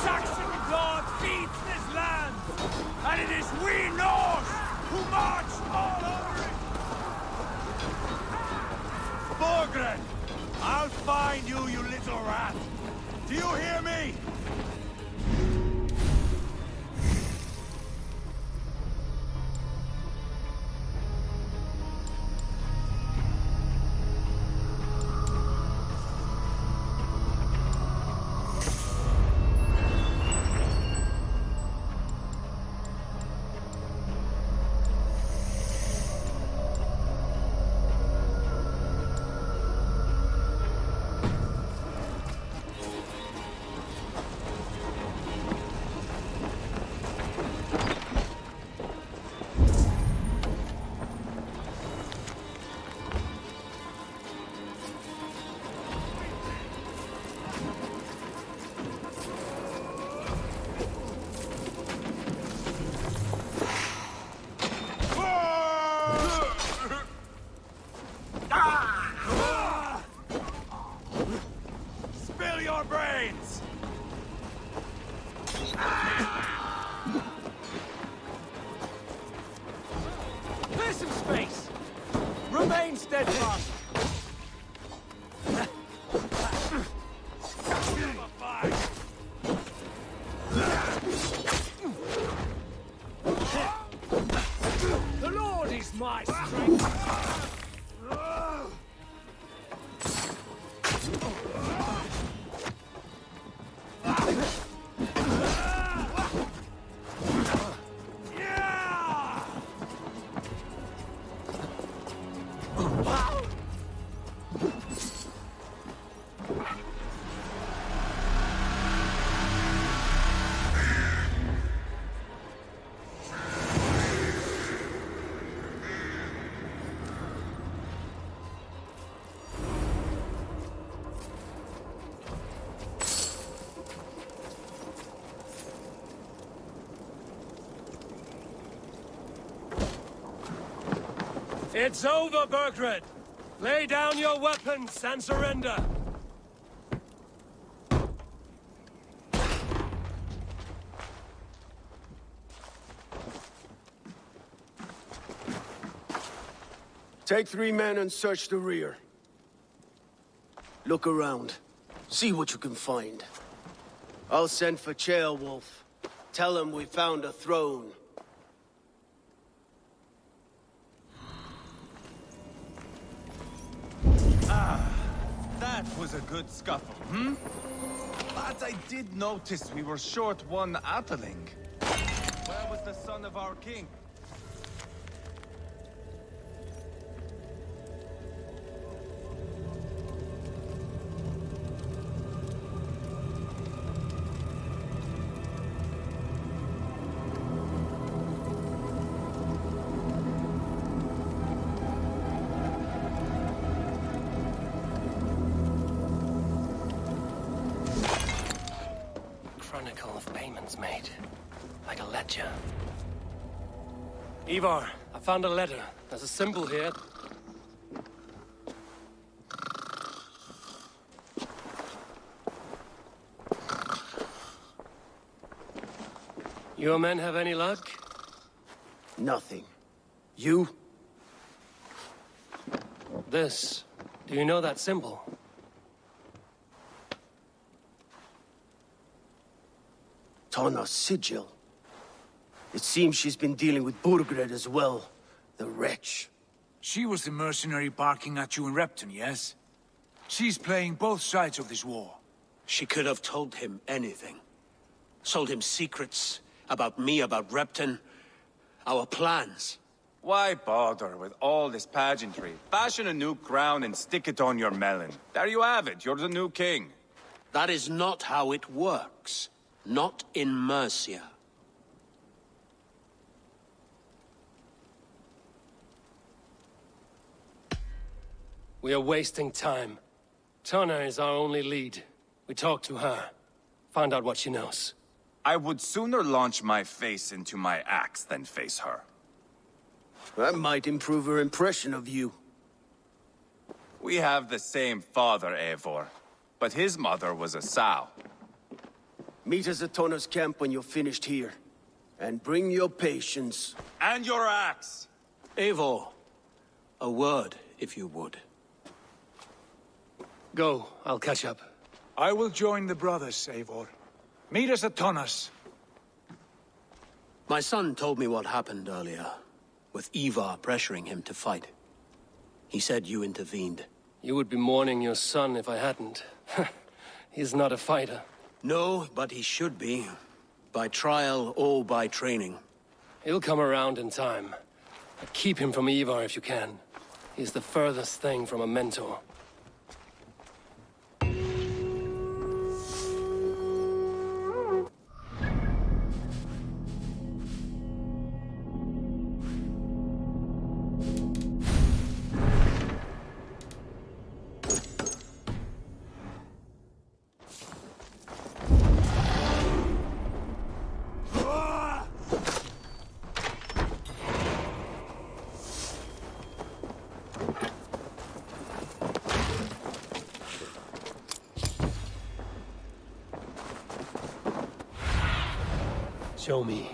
Saxon blood feeds this land, and it is we Norse who march all over it! Borgren! I'll find you, you little rat! Do you hear me? Spill your brains! Clear some space! Remain steadfast! The Lord is my strength! It's over, Burgred! Lay down your weapons and surrender! Take 3 men and search the rear. Look around. See what you can find. I'll send for Ceolwulf. Tell him we found a throne. That was a good scuffle, hmm? But I did notice we were short one Atheling. Where was the son of our king? Chronicle of payments made. Like a ledger. Ivar, I found a letter. There's a symbol here. Your men have any luck? Nothing. You? This. Do you know that symbol? Tana's sigil. It seems she's been dealing with Burgred as well. The wretch. She was the mercenary barking at you in Repton, yes? She's playing both sides of this war. She could have told him anything. Sold him secrets about me, about Repton, our plans. Why bother with all this pageantry? Fashion a new crown and stick it on your melon. There you have it, you're the new king. That is not how it works. Not in Mercia. We are wasting time. Tana is our only lead. We talk to her. Find out what she knows. I would sooner launch my face into my axe than face her. That might improve her impression of you. We have the same father, Eivor. But his mother was a sow. Meet us at Tona's camp when you're finished here. And bring your patience. And your axe! Eivor, a word, if you would. Go, I'll catch up. I will join the brothers, Eivor. Meet us at Tona's. My son told me what happened earlier, with Ivar pressuring him to fight. He said you intervened. You would be mourning your son if I hadn't. He's not a fighter. No, but he should be. By trial or by training. He'll come around in time. But keep him from Ivar if you can. He's the furthest thing from a mentor. Show me.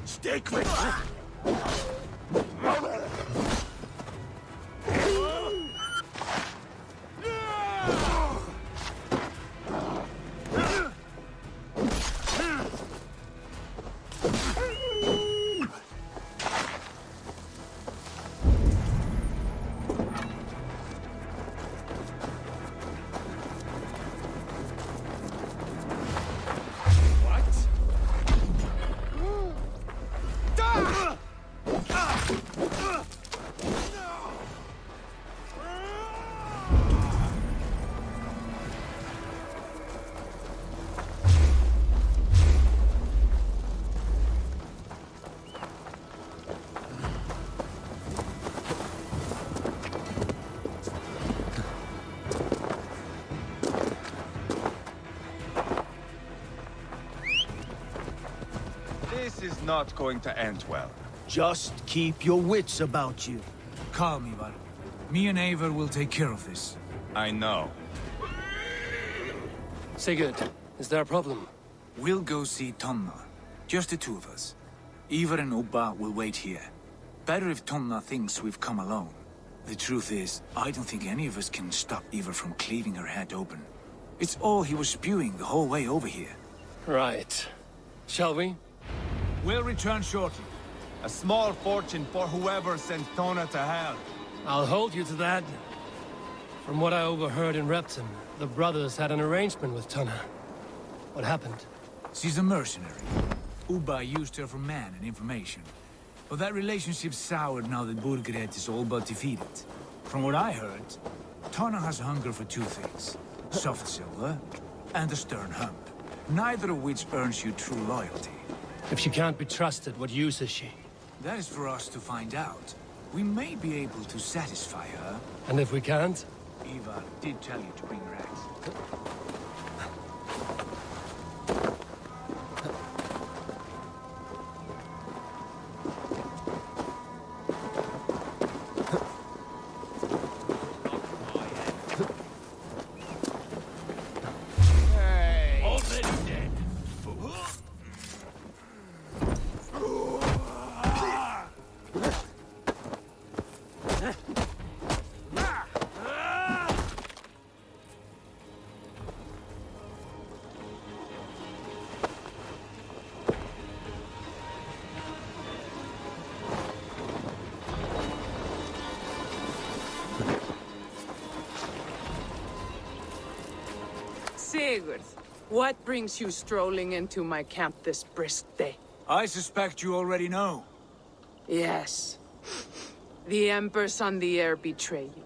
Stay quick! This is not going to end well. Just keep your wits about you. Calm, Ivar. Me and Eivor will take care of this. I know. Sigurd, is there a problem? We'll go see Tonna. Just the two of us. Ivar and Ubba will wait here. Better if Tonna thinks we've come alone. The truth is, I don't think any of us can stop Ivar from cleaving her head open. It's all he was spewing the whole way over here. Right. Shall we? We'll return shortly. A small fortune for whoever sent Tonna to hell. I'll hold you to that. From what I overheard in Repton, the brothers had an arrangement with Tonna. What happened? She's a mercenary. Ubba used her for man and information. But that relationship soured now that Burgred is all but defeated. From what I heard, Tonna has hunger for two things. Soft silver and a stern hump. Neither of which earns you true loyalty. If she can't be trusted, what use is she? That is for us to find out. We may be able to satisfy her. And if we can't? Eva did tell you to bring her axe. Sigurd, what brings you strolling into my camp this brisk day? I suspect you already know. Yes. The Embers on the air betray you.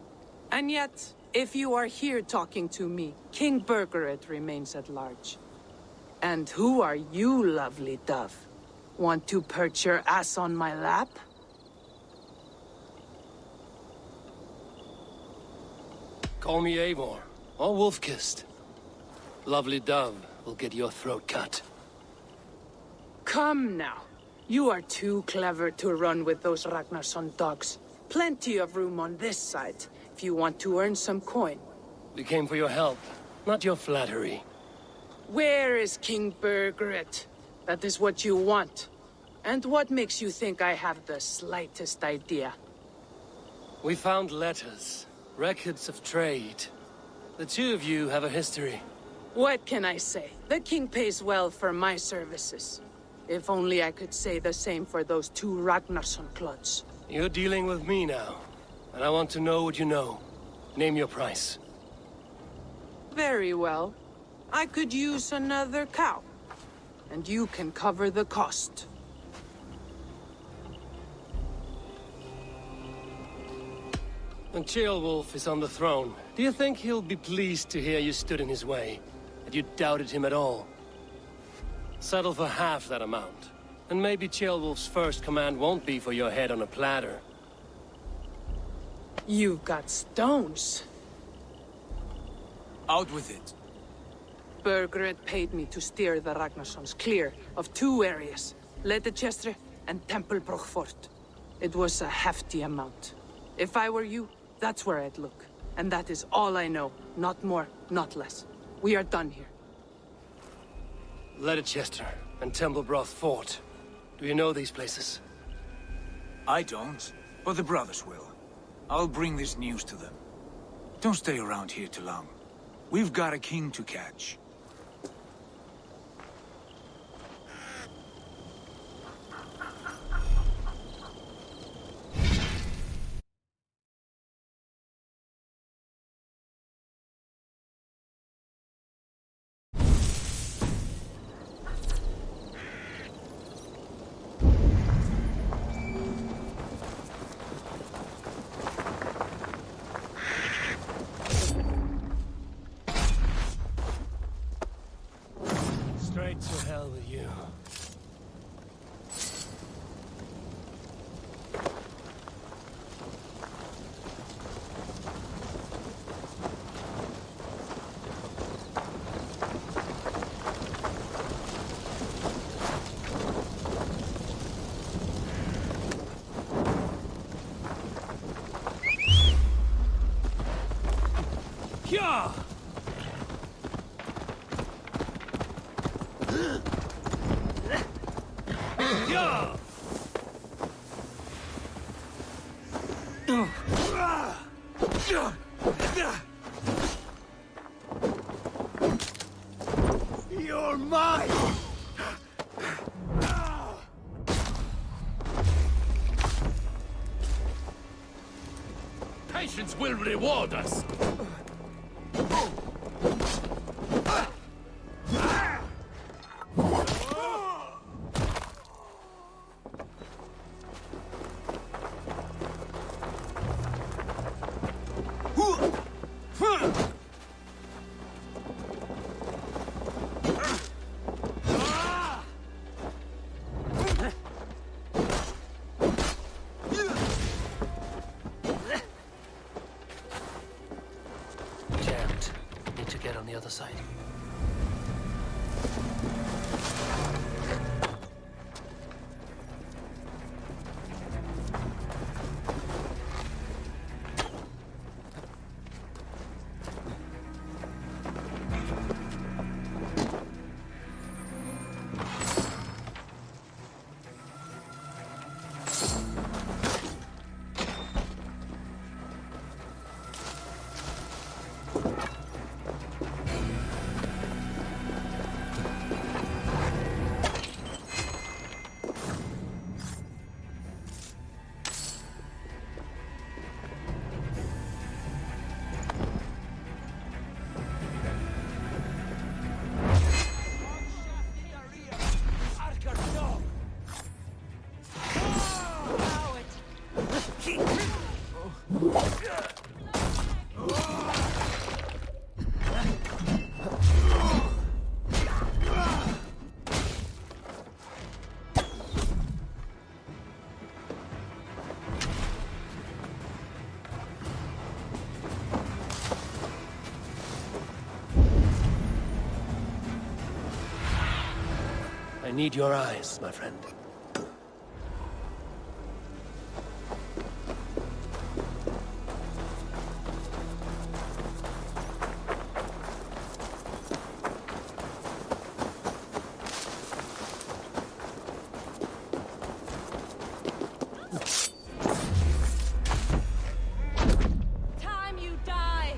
And yet, if you are here talking to me, King Burgred remains at large. And who are you, lovely dove? Want to perch your ass on my lap? Call me Eivor, or Wolf-Kissed. Lovely dove will get your throat cut. Come now. You are too clever to run with those Ragnarsson dogs. Plenty of room on this side, if you want to earn some coin. We came for your help, not your flattery. Where is King Burgred? That is what you want. And what makes you think I have the slightest idea? We found letters, records of trade. The two of you have a history. What can I say? The king pays well for my services. If only I could say the same for those two Ragnarsson clods. You're dealing with me now, and I want to know what you know. Name your price. Very well. I could use another cow. And you can cover the cost. When Ceolwulf is on the throne, do you think he'll be pleased to hear you stood in his way? That you doubted him at all? Settle for half that amount. And maybe Ceolwulf's first command won't be for your head on a platter. You've got stones. Out with it. Burgred paid me to steer the Ragnarssons clear of two areas, Leicester and Templebrook Fort. It was a hefty amount. If I were you, that's where I'd look. And that is all I know. Not more, not less. We are done here. Leicester and Templebrook Fort. Do you know these places? I don't, but the brothers will. I'll bring this news to them. Don't stay around here too long. We've got a king to catch. Straight to hell with you. You're mine! Patience will reward us. Jammed. Need to get on the other side. I need your eyes, my friend. Time you die!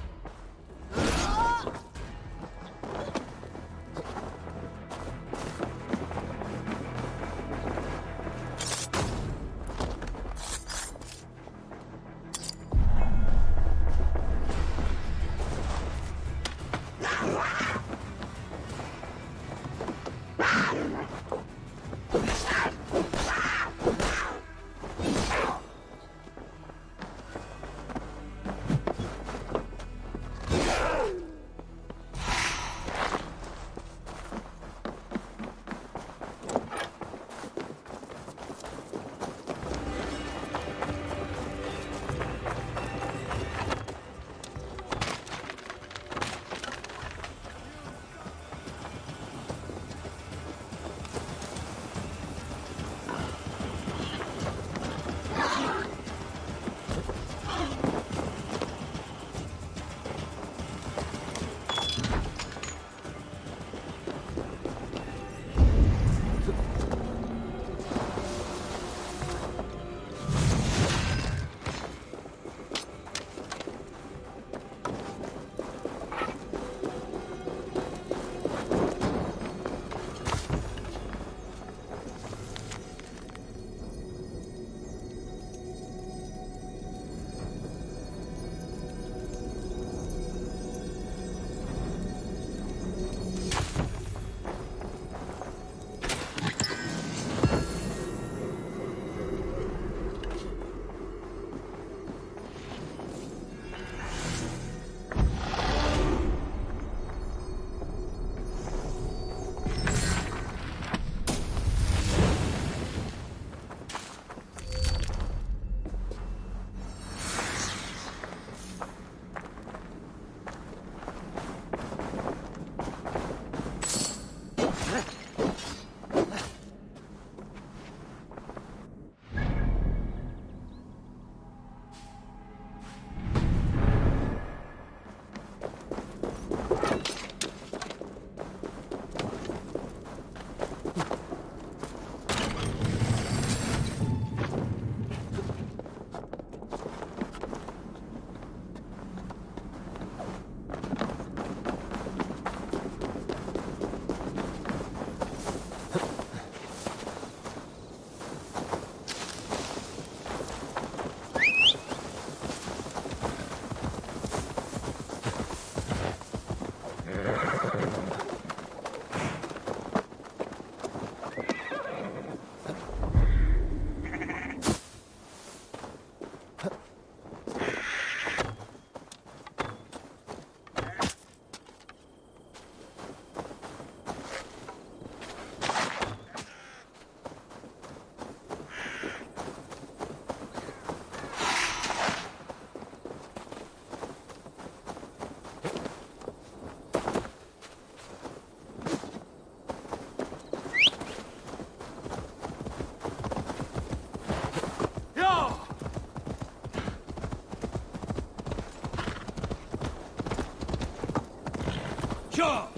Sure.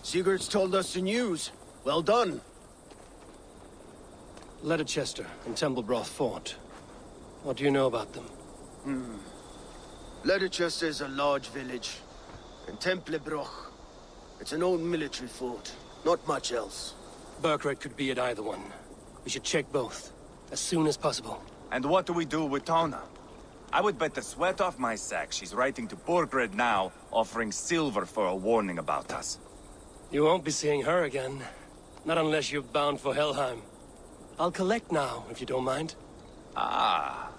Sigurd's told us the news. Well done. Leicester and Templebroth fought. What do you know about them? Leicester is a large village. And Templebroch, it's an old military fort. Not much else. Burkred could be at either one. We should check both, as soon as possible. And what do we do with Tona? I would bet the sweat off my sack she's writing to Burkred now, offering silver for a warning about us. You won't be seeing her again. Not unless you're bound for Helheim. I'll collect now, if you don't mind. Ah,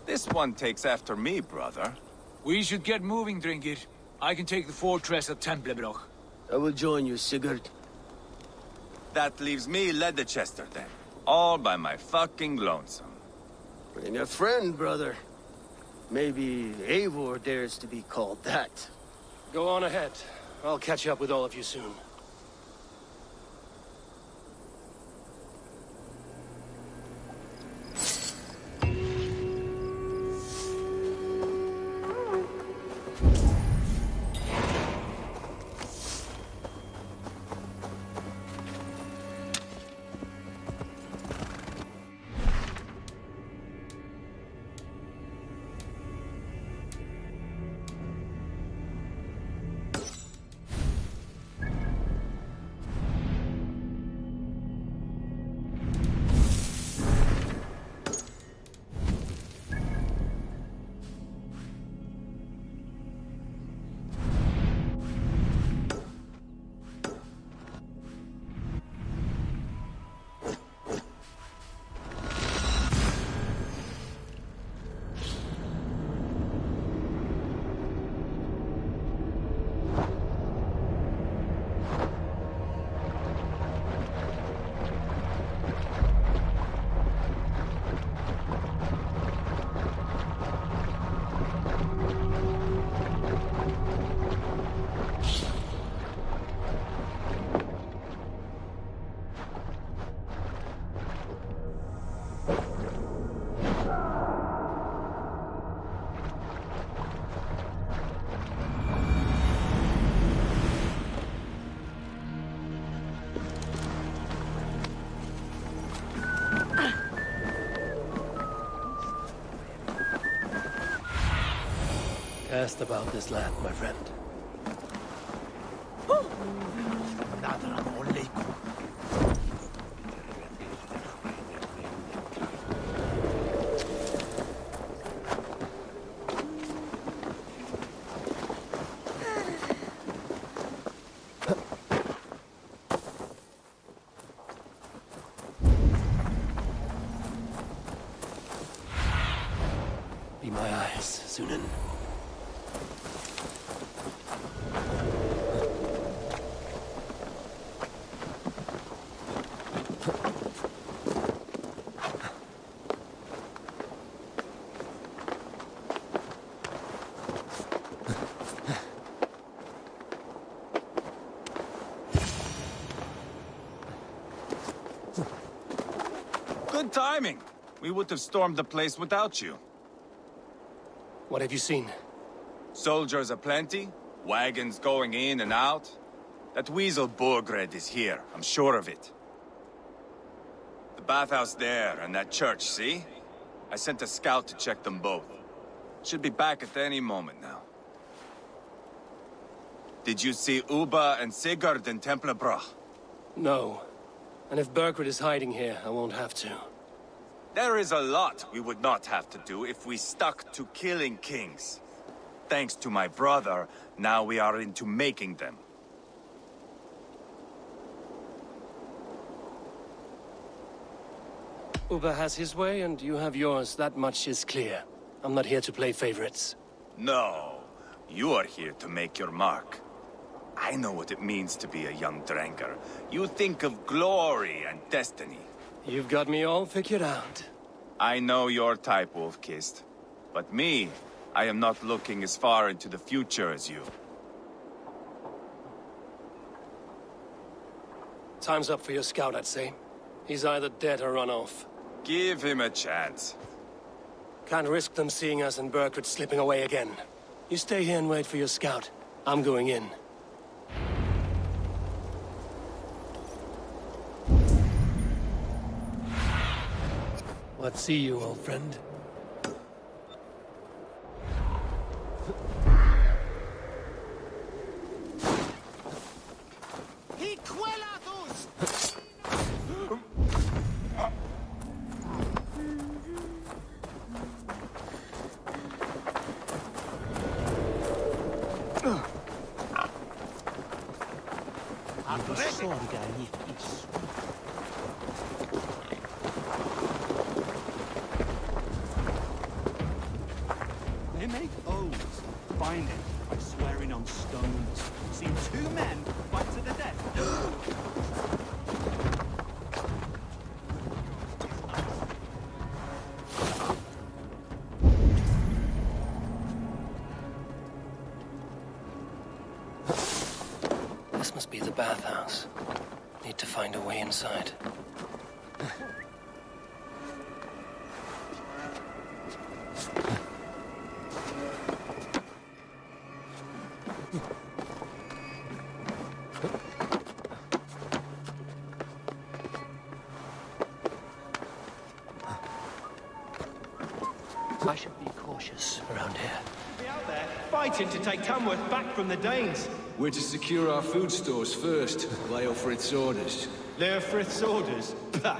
this one takes after me, brother. We should get moving, Drinkit. I can take the fortress of Templebroch. I will join you, Sigurd. That leaves me Leicester then. All by my fucking lonesome. Bring a friend, brother. Maybe Eivor dares to be called that. Go on ahead. I'll catch up with all of you soon. Asked about this land, my friend. Be my eyes, Sunan. Good timing. We would have stormed the place without you. What have you seen? Soldiers aplenty, wagons going in and out. That weasel Burgred is here, I'm sure of it. The bathhouse there and that church, see? I sent a scout to check them both. Should be back at any moment now. Did you see Uba and Sigurd in Templebroch? No. And if Burkred is hiding here, I won't have to. There is a lot we would not have to do if we stuck to killing kings. Thanks to my brother, now we are into making them. Uba has his way, and you have yours. That much is clear. I'm not here to play favorites. No, you are here to make your mark. I know what it means to be a young dranker. You think of glory and destiny. You've got me all figured out. I know your type, Wolf-Kissed. But me, I am not looking as far into the future as you. Time's up for your scout, I'd say. He's either dead or run off. Give him a chance. Can't risk them seeing us and Burkhardt slipping away again. You stay here and wait for your scout. I'm going in. What see you, old friend? They make oaths, binding by swearing on stones. Seen 2 men fight to the death. This must be the bathhouse. Need to find a way inside. I should be cautious around here. Be out there fighting to take Tamworth back from the Danes. We're to secure our food stores first. Leofrith's orders. Leofrith's orders? Bah!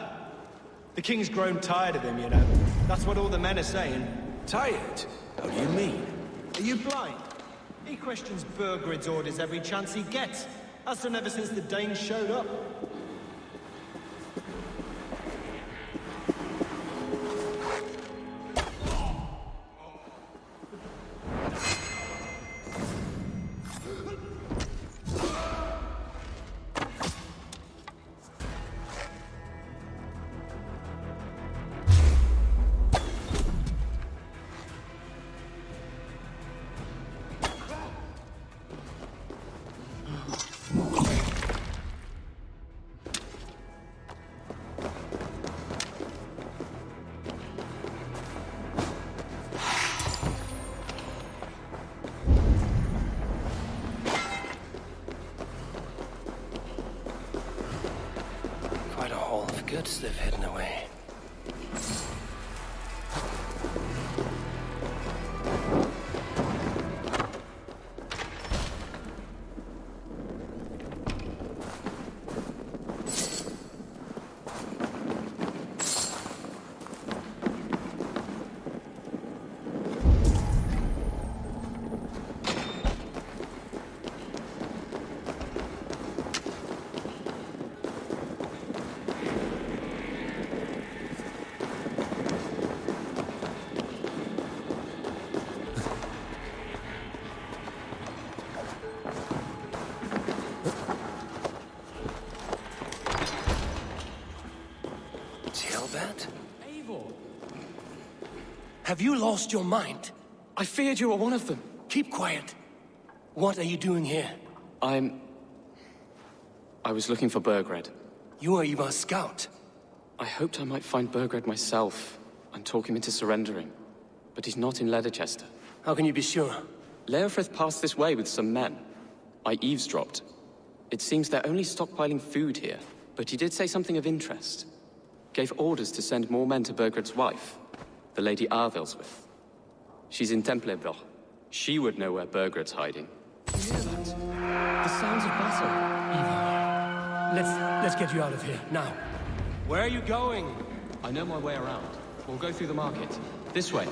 The king's grown tired of him, you know. That's what all the men are saying. Tired? How do you mean? Are you blind? He questions Burgred's orders every chance he gets. Has done ever since the Danes showed up. Quite a haul of goods they've hidden away. Have you lost your mind? I feared you were one of them. Keep quiet. What are you doing here? I was looking for Burgred. You are Ivar's scout. I hoped I might find Burgred myself and talk him into surrendering. But he's not in Leicester. How can you be sure? Leofrith passed this way with some men. I eavesdropped. It seems they're only stockpiling food here, but he did say something of interest. Gave orders to send more men to Burgred's wife, the Lady Arvelswith. She's in Templebloch. She would know where Burgred's hiding. You hear that? The sounds of battle. Ivar, let's get you out of here, now. Where are you going? I know my way around. We'll go through the market. This way.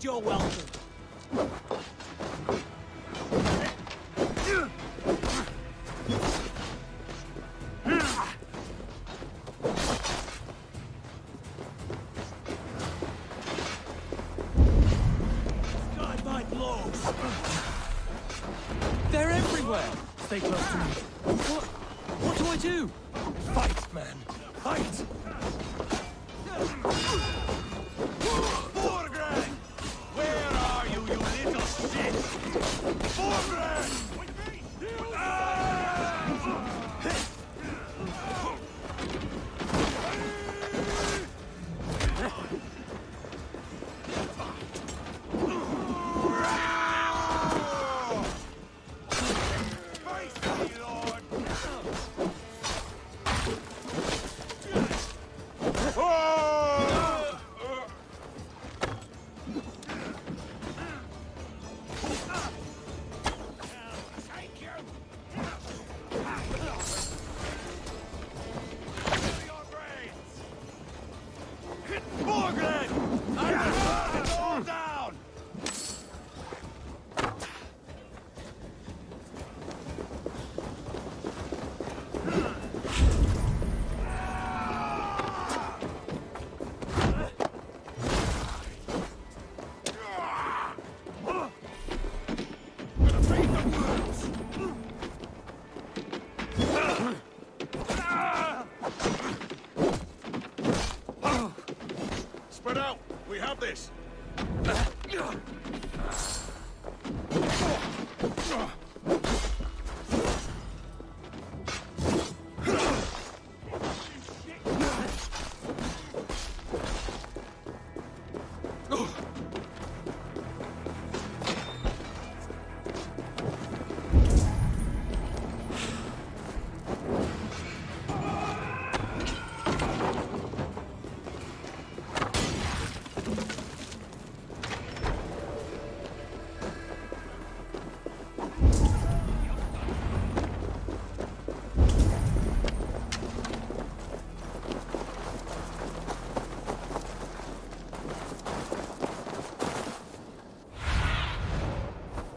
You're welcome. They're everywhere! Stay close to me. What do I do? Fight, man! Fight! Borgren! Where are you, you little shit? Borgren! Spread out! We have this!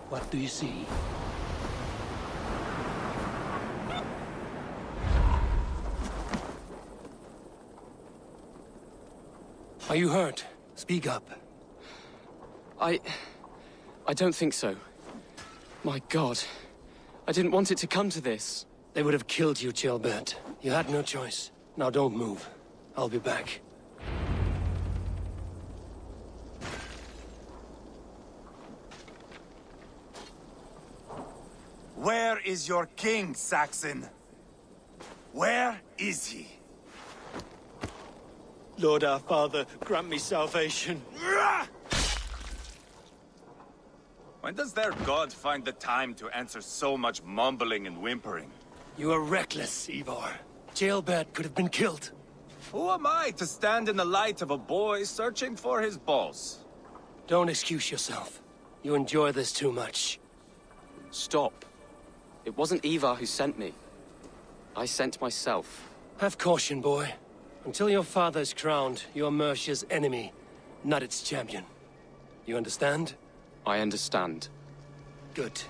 What do you see? Are you hurt? Speak up. I don't think so. My God. I didn't want it to come to this. They would have killed you, jailbird. You had no choice. Now don't move. I'll be back. Where is your king, Saxon? Where is he? Lord our Father, grant me salvation. When does their god find the time to answer so much mumbling and whimpering? You are reckless, Ivar. Jailbird could have been killed. Who am I to stand in the light of a boy searching for his balls? Don't excuse yourself. You enjoy this too much. Stop. It wasn't Ivar who sent me. I sent myself. Have caution, boy. Until your father is crowned, you're Mercia's enemy, not its champion. You understand? I understand. Good.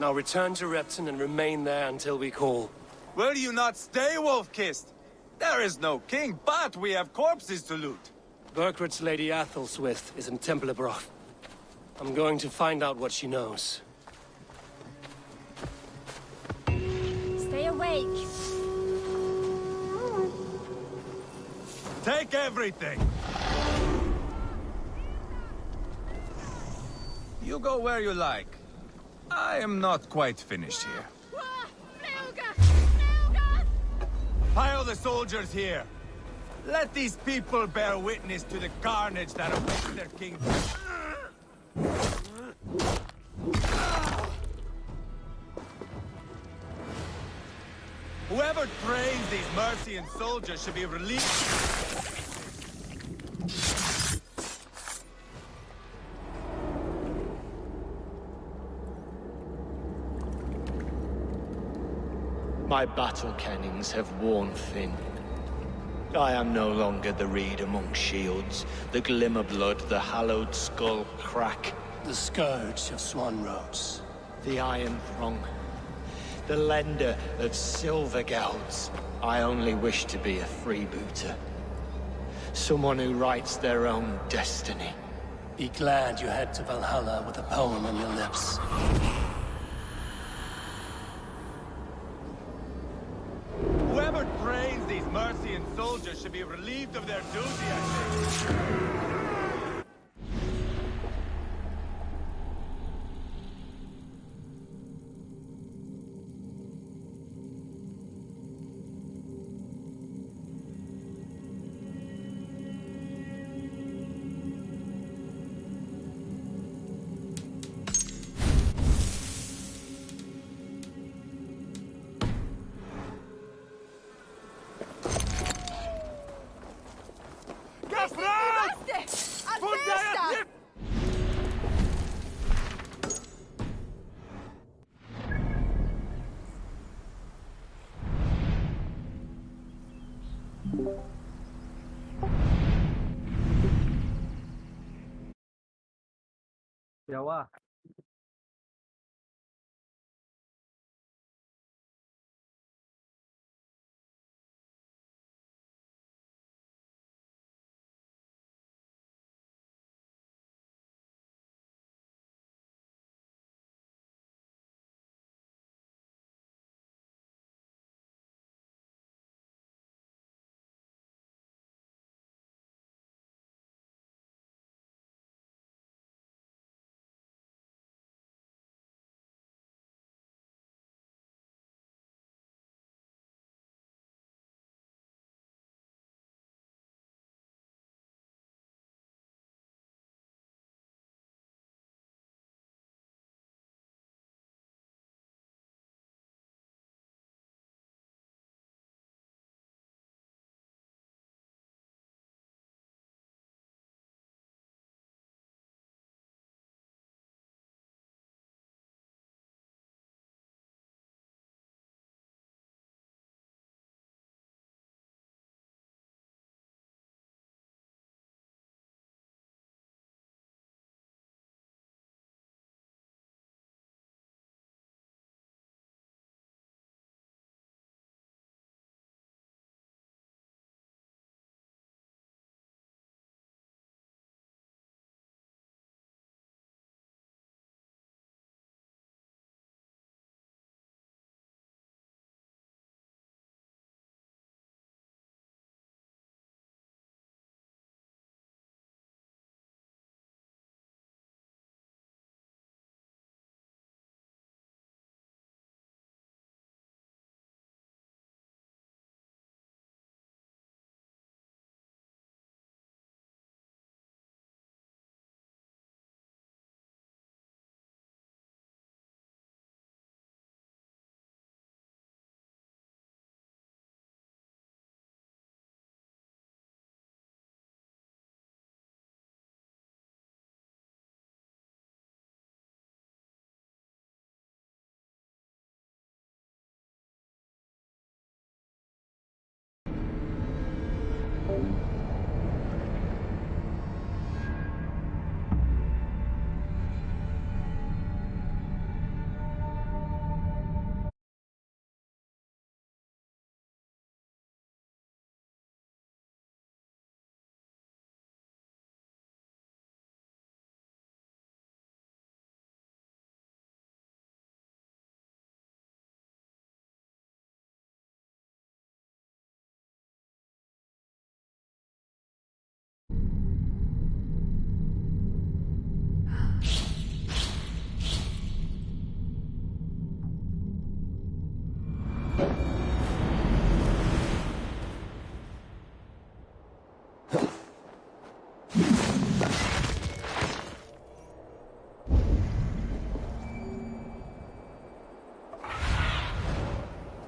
Now return to Repton and remain there until we call. Will you not stay, Wolf-Kissed? There is no king, but we have corpses to loot. Burkred's Lady Athelstwith is in Templebroch. I'm going to find out what she knows. Stay awake. Take everything! You go where you like. I am not quite finished here. Pile the soldiers here. Let these people bear witness to the carnage that awaits their king. Whoever trains these Mercian soldiers should be released. My battle kennings have worn thin. I am no longer the reed among shields, the glimmer blood, the hallowed skull crack. The scourge of Swan Roads. The Iron Throng. The lender of silver gelds. I only wish to be a freebooter. Someone who writes their own destiny. Be glad you head to Valhalla with a poem on your lips. Whoever these Mercian soldiers should be relieved of their duty, I think. क्या हुआ?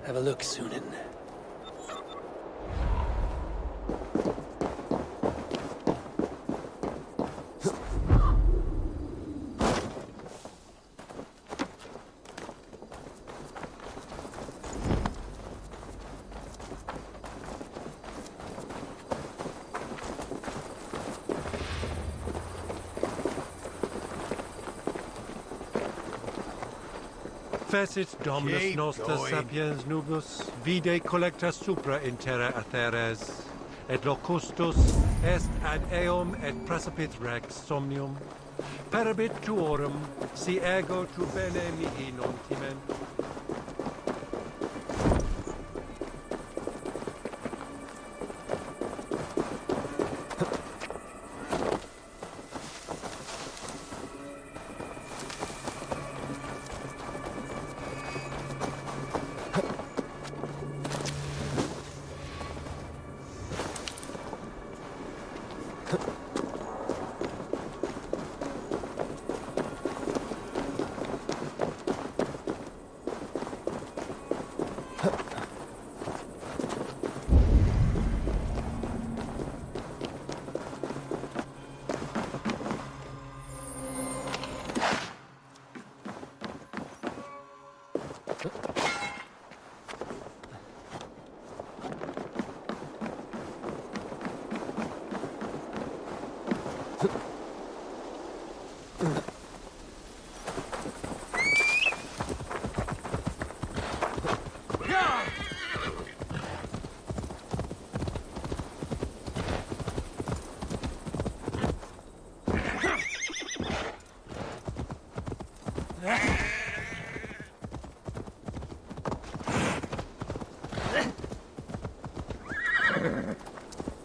Have a look, Sunan. Fecit Dominus Keep Nostra going. Sapiens Nubus, vide collecta supra in terra atheres, et locustus est ad eum et precipit rex somnium, perabit tuorum, si ego tu bene mihi non timent.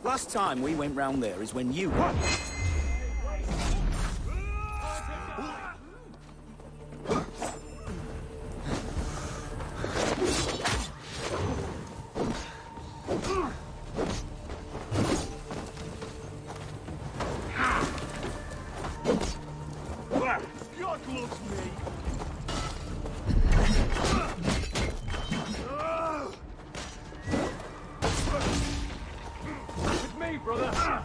Last time we went round there is when you... God loves me. With me, brother.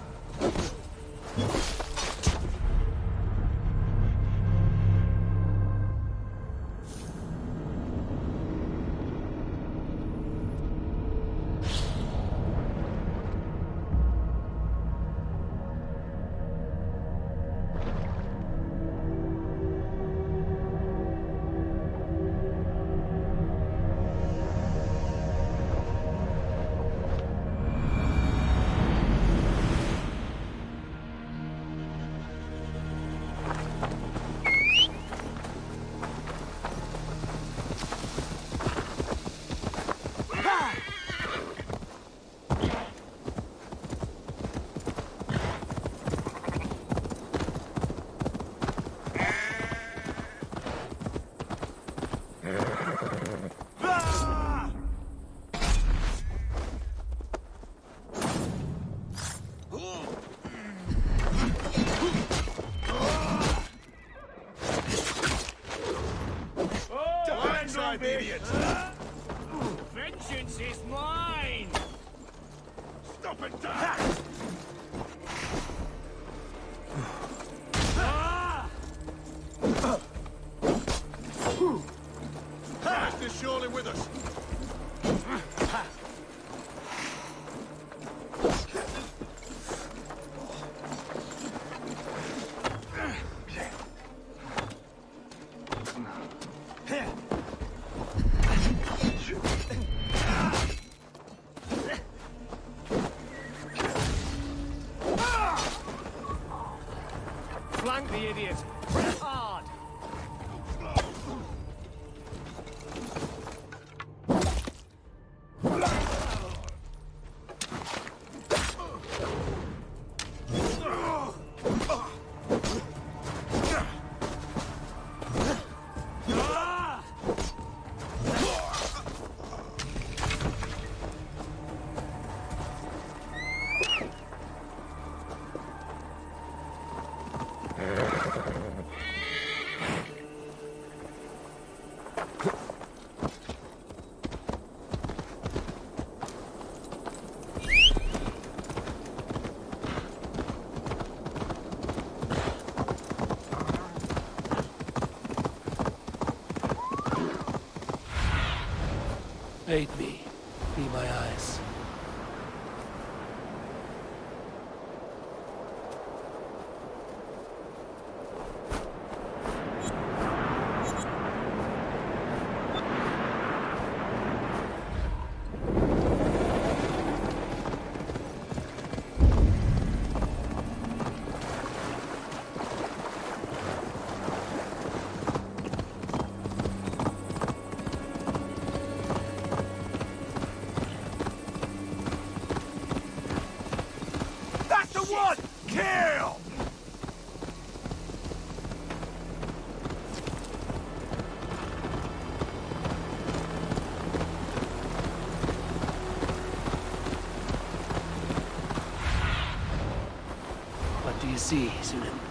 Vengeance is mine! Stop it, Is surely with us. Flank the idiot! Press hard! Aid me. Be my eyes. That's the one! Kill! What do you see, Sunan?